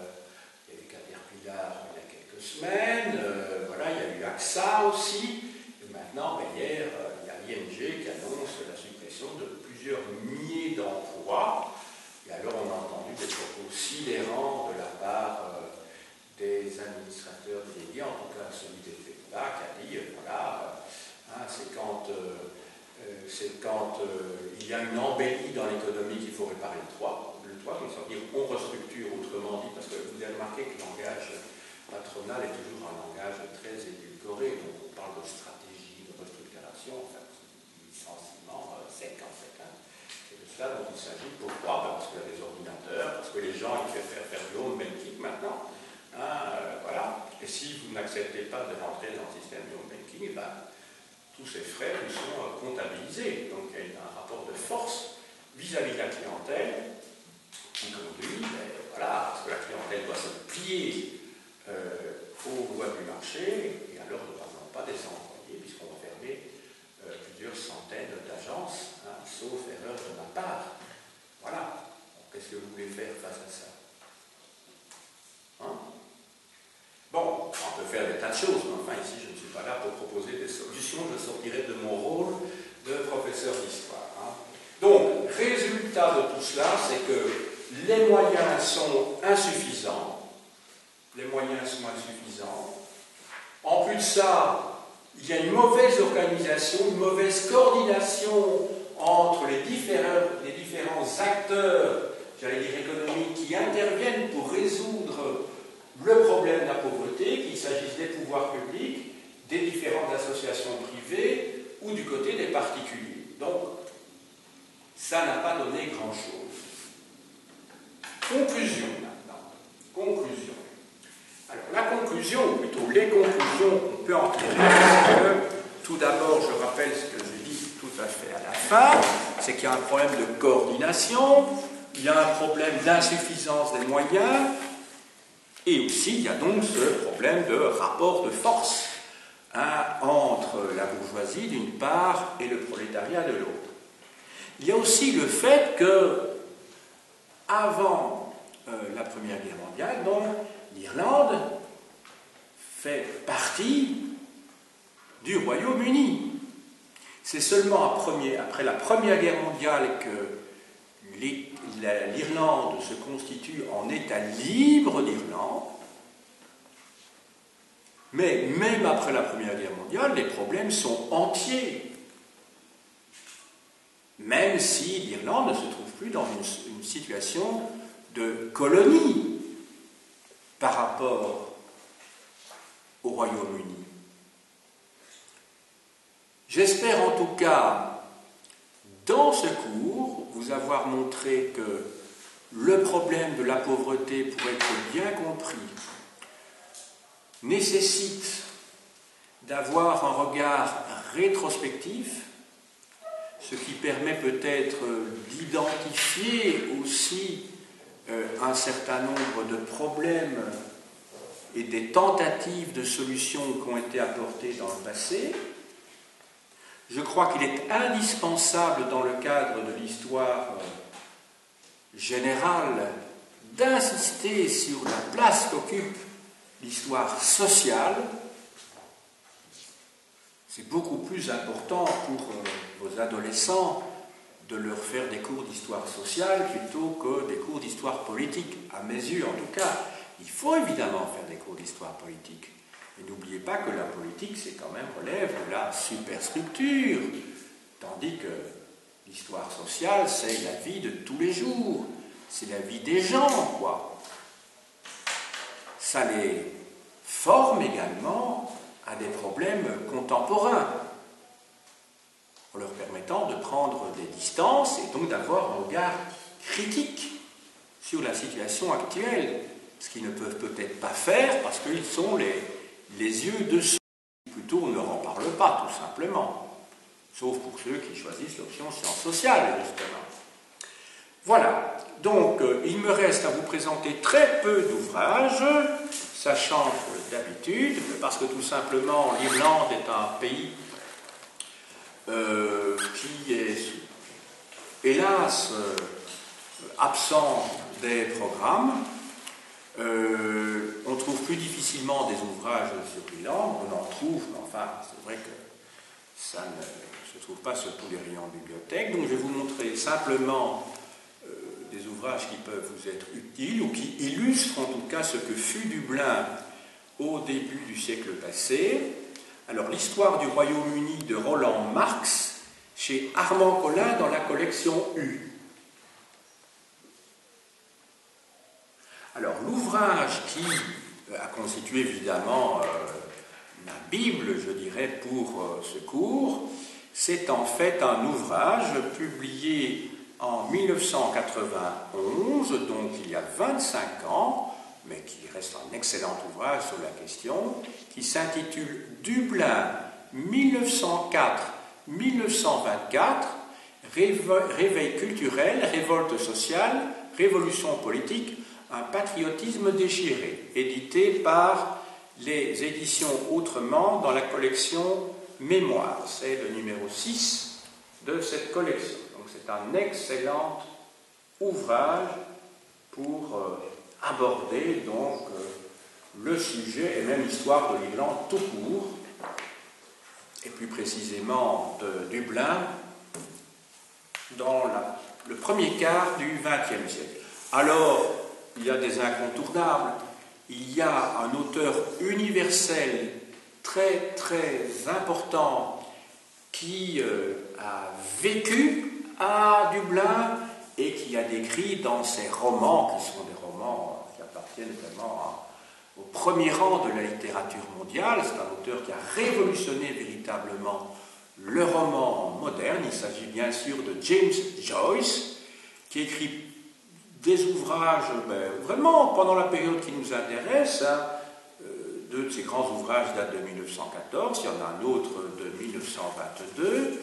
il y a eu Caterpillar il y a quelques semaines. Voilà, il y a eu AXA aussi. Et maintenant, hier, il y a l'ING qui annonce la suppression de plusieurs milliers d'emplois. Et alors, on a entendu des propos sidérants de la part des administrateurs délégués, en tout cas celui des Pays-Bas, qui a dit, voilà, c'est quand il y a une embellie dans l'économie qu'il faut réparer le toit, mais ça veut dire on restructure, autrement dit, parce que vous avez remarqué que le langage patronal est toujours un langage très édulcoré, donc on parle de stratégie, de restructuration, enfin, licenciement sec en fait. C'est de cela dont il s'agit. Pourquoi? Parce qu'il y a des ordinateurs, parce que les gens ils préfèrent faire du home banking maintenant. Voilà. Et si vous n'acceptez pas de rentrer dans le système du home banking, tous ces frais vous sont comptabilisés. Donc il y a un rapport de force vis-à-vis de la clientèle qui conduit, voilà, parce que la clientèle doit se plier aux lois du marché, et alors ne parlons pas des employés, puisqu'on va fermer plusieurs centaines d'agences, sauf erreur de ma part. Voilà. Qu'est-ce que vous voulez faire face à ça? Bon, on peut faire des tas de choses, mais enfin ici je ne suis pas là pour proposer des solutions, je sortirai de mon rôle de professeur d'histoire. Donc, résultat de tout cela, c'est que les moyens sont insuffisants. En plus de ça, il y a une mauvaise organisation, une mauvaise coordination entre les différents acteurs, j'allais dire économiques, qui interviennent pour résoudre le problème de la pauvreté, qu'il s'agisse des pouvoirs publics, des différentes associations privées ou du côté des particuliers. Donc, ça n'a pas donné grand-chose. Conclusion maintenant. Conclusion. Alors, la conclusion, ou plutôt les conclusions qu'on peut en tirer, c'est que, tout d'abord, je rappelle ce que j'ai dit tout à fait à la fin, c'est qu'il y a un problème de coordination, il y a un problème d'insuffisance des moyens, et aussi, il y a donc ce problème de rapport de force entre la bourgeoisie d'une part et le prolétariat de l'autre. Il y a aussi le fait que, avant la Première Guerre mondiale, donc, l'Irlande fait partie du Royaume-Uni. C'est seulement après la Première Guerre mondiale que l'Irlande se constitue en État libre d'Irlande, mais même après la Première Guerre mondiale, les problèmes sont entiers. Même si l'Irlande ne se trouve plus dans une situation de colonie par rapport au Royaume-Uni. J'espère en tout cas, dans ce cours, vous avoir montré que le problème de la pauvreté, pour être bien compris, nécessite d'avoir un regard rétrospectif, ce qui permet peut-être d'identifier aussi un certain nombre de problèmes et des tentatives de solutions qui ont été apportées dans le passé. Je crois qu'il est indispensable, dans le cadre de l'histoire générale, d'insister sur la place qu'occupe l'histoire sociale, c'est beaucoup plus important pour vos adolescents de leur faire des cours d'histoire sociale plutôt que des cours d'histoire politique. À mes yeux, en tout cas, il faut évidemment faire des cours d'histoire politique. Mais n'oubliez pas que la politique, c'est quand même relève de la superstructure, tandis que l'histoire sociale, c'est la vie de tous les jours, c'est la vie des gens, quoi. Ça les forme également à des problèmes contemporains, en leur permettant de prendre des distances et donc d'avoir un regard critique sur la situation actuelle, ce qu'ils ne peuvent peut-être pas faire parce qu'ils sont les yeux dessus. Plutôt, on ne leur en parle pas, tout simplement. Sauf pour ceux qui choisissent l'option sciences sociales, justement. Voilà. Donc, il me reste à vous présenter très peu d'ouvrages. Ça change d'habitude, parce que tout simplement, l'Irlande est un pays qui est, hélas, absent des programmes. On trouve plus difficilement des ouvrages sur l'Irlande, on en trouve, mais enfin, c'est vrai que ça ne se trouve pas sur tous les rayons de bibliothèque. Donc je vais vous montrer simplement des ouvrages qui peuvent vous être utiles ou qui illustrent en tout cas ce que fut Dublin au début du siècle passé. Alors, l'histoire du Royaume-Uni de Roland Marx, chez Armand Collin dans la collection U. Alors, l'ouvrage qui a constitué évidemment la Bible, je dirais, pour ce cours, c'est en fait un ouvrage publié en 1991, donc il y a 25 ans, mais qui reste un excellent ouvrage sur la question, qui s'intitule Dublin 1904-1924, réveil culturel, révolte sociale, révolution politique, un patriotisme déchiré, édité par les éditions Autrement dans la collection Mémoire. C'est le numéro 6 de cette collection. Donc c'est un excellent ouvrage pour aborder donc le sujet et même l'histoire de l'Irlande tout court, et plus précisément de Dublin, dans le premier quart du XXe siècle. Alors, il y a des incontournables. Il y a un auteur universel très très important qui a vécu à Dublin et qui a décrit dans ses romans, qui sont des romans qui appartiennent vraiment au premier rang de la littérature mondiale. C'est un auteur qui a révolutionné véritablement le roman moderne. Il s'agit bien sûr de James Joyce, qui écrit des ouvrages vraiment pendant la période qui nous intéresse. Deux de ses grands ouvrages datent de 1914, il y en a un autre de 1922.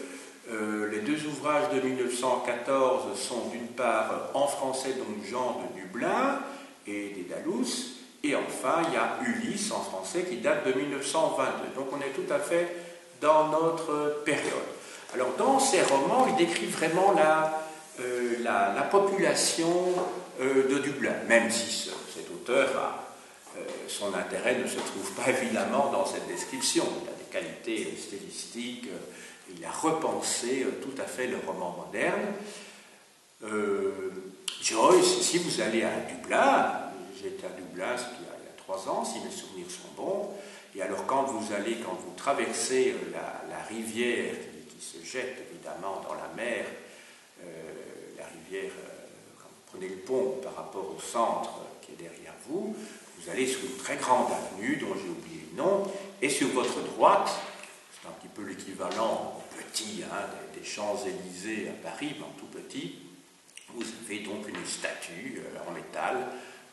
Les deux ouvrages de 1914 sont d'une part en français, donc Jean de Dublin et Dédalus, et enfin il y a Ulysse en français qui date de 1922. Donc on est tout à fait dans notre période. Alors dans ces romans, il décrit vraiment la population de Dublin, même si cet auteur son intérêt ne se trouve pas évidemment dans cette description. Il a des qualités stylistiques, il a repensé tout à fait le roman moderne. Joyce, si vous allez à Dublin, j'étais à Dublin il y a 3 ans, si mes souvenirs sont bons, et alors quand vous traversez la rivière qui se jette évidemment dans la mer, la rivière, quand vous prenez le pont par rapport au centre qui est derrière vous, vous allez sur une très grande avenue dont j'ai oublié le nom, et sur votre droite, c'est un petit peu l'équivalent petit des Champs-Élysées à Paris, mais en tout petit, vous avez donc une statue en métal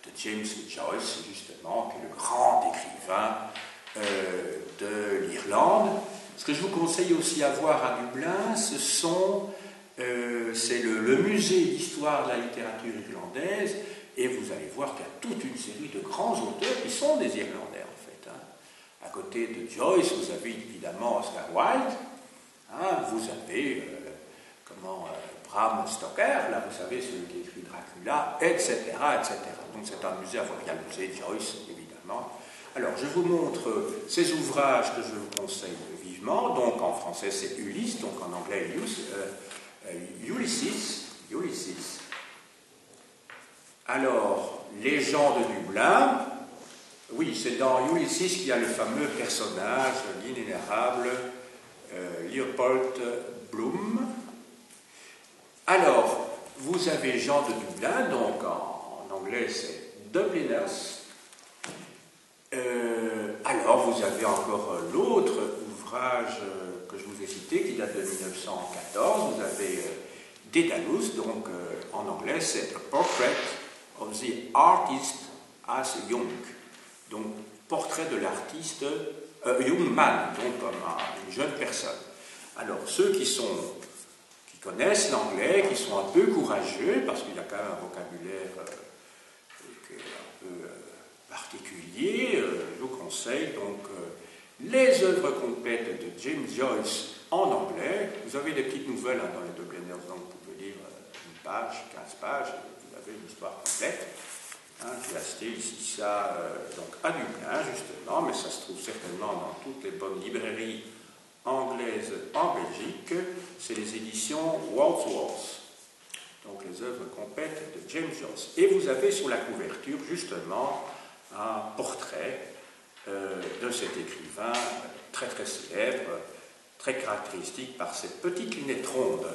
de James Joyce, justement, qui est le grand écrivain de l'Irlande. Ce que je vous conseille aussi à voir à Dublin, c'est le musée d'histoire de la littérature irlandaise, et vous allez voir qu'il y a toute une série de grands auteurs qui sont des Irlandais, en fait. À côté de Joyce, vous avez évidemment Oscar Wilde, vous avez Bram Stoker, là vous savez, celui qui écrit Dracula, etc., etc. Donc c'est un musée à voir. Il y a le musée Joyce, évidemment. Alors, je vous montre ces ouvrages que je vous conseille vivement. Donc, en français, c'est Ulysse, donc en anglais, Ulysses. Alors, les gens de Dublin, oui, c'est dans Ulysses qu'il y a le fameux personnage, l'inénarrable Leopold Bloom. Alors, vous avez Jean de Dublin, donc en anglais c'est Dubliners. Alors, vous avez encore l'autre ouvrage que je vous ai cité, qui date de 1914. Vous avez Dédalus, donc en anglais c'est A Portrait of the Artist as Young. Donc, portrait de l'artiste, young man, donc comme une jeune personne. Alors, ceux qui connaissent l'anglais, qui sont un peu courageux, parce qu'il y a quand même un vocabulaire un peu particulier, je vous conseille donc les œuvres complètes de James Joyce en anglais. Vous avez des petites nouvelles dans les Dubliners, donc vous pouvez lire une page, 15 pages, vous avez une histoire complète. J'ai acheté ici ça donc à Dublin, justement, mais ça se trouve certainement dans toutes les bonnes librairies anglaises en Belgique. C'est les éditions Wordsworth, donc les œuvres complètes de James Joyce. Et vous avez sur la couverture, justement, un portrait de cet écrivain très très célèbre, très caractéristique par cette petite lunette ronde.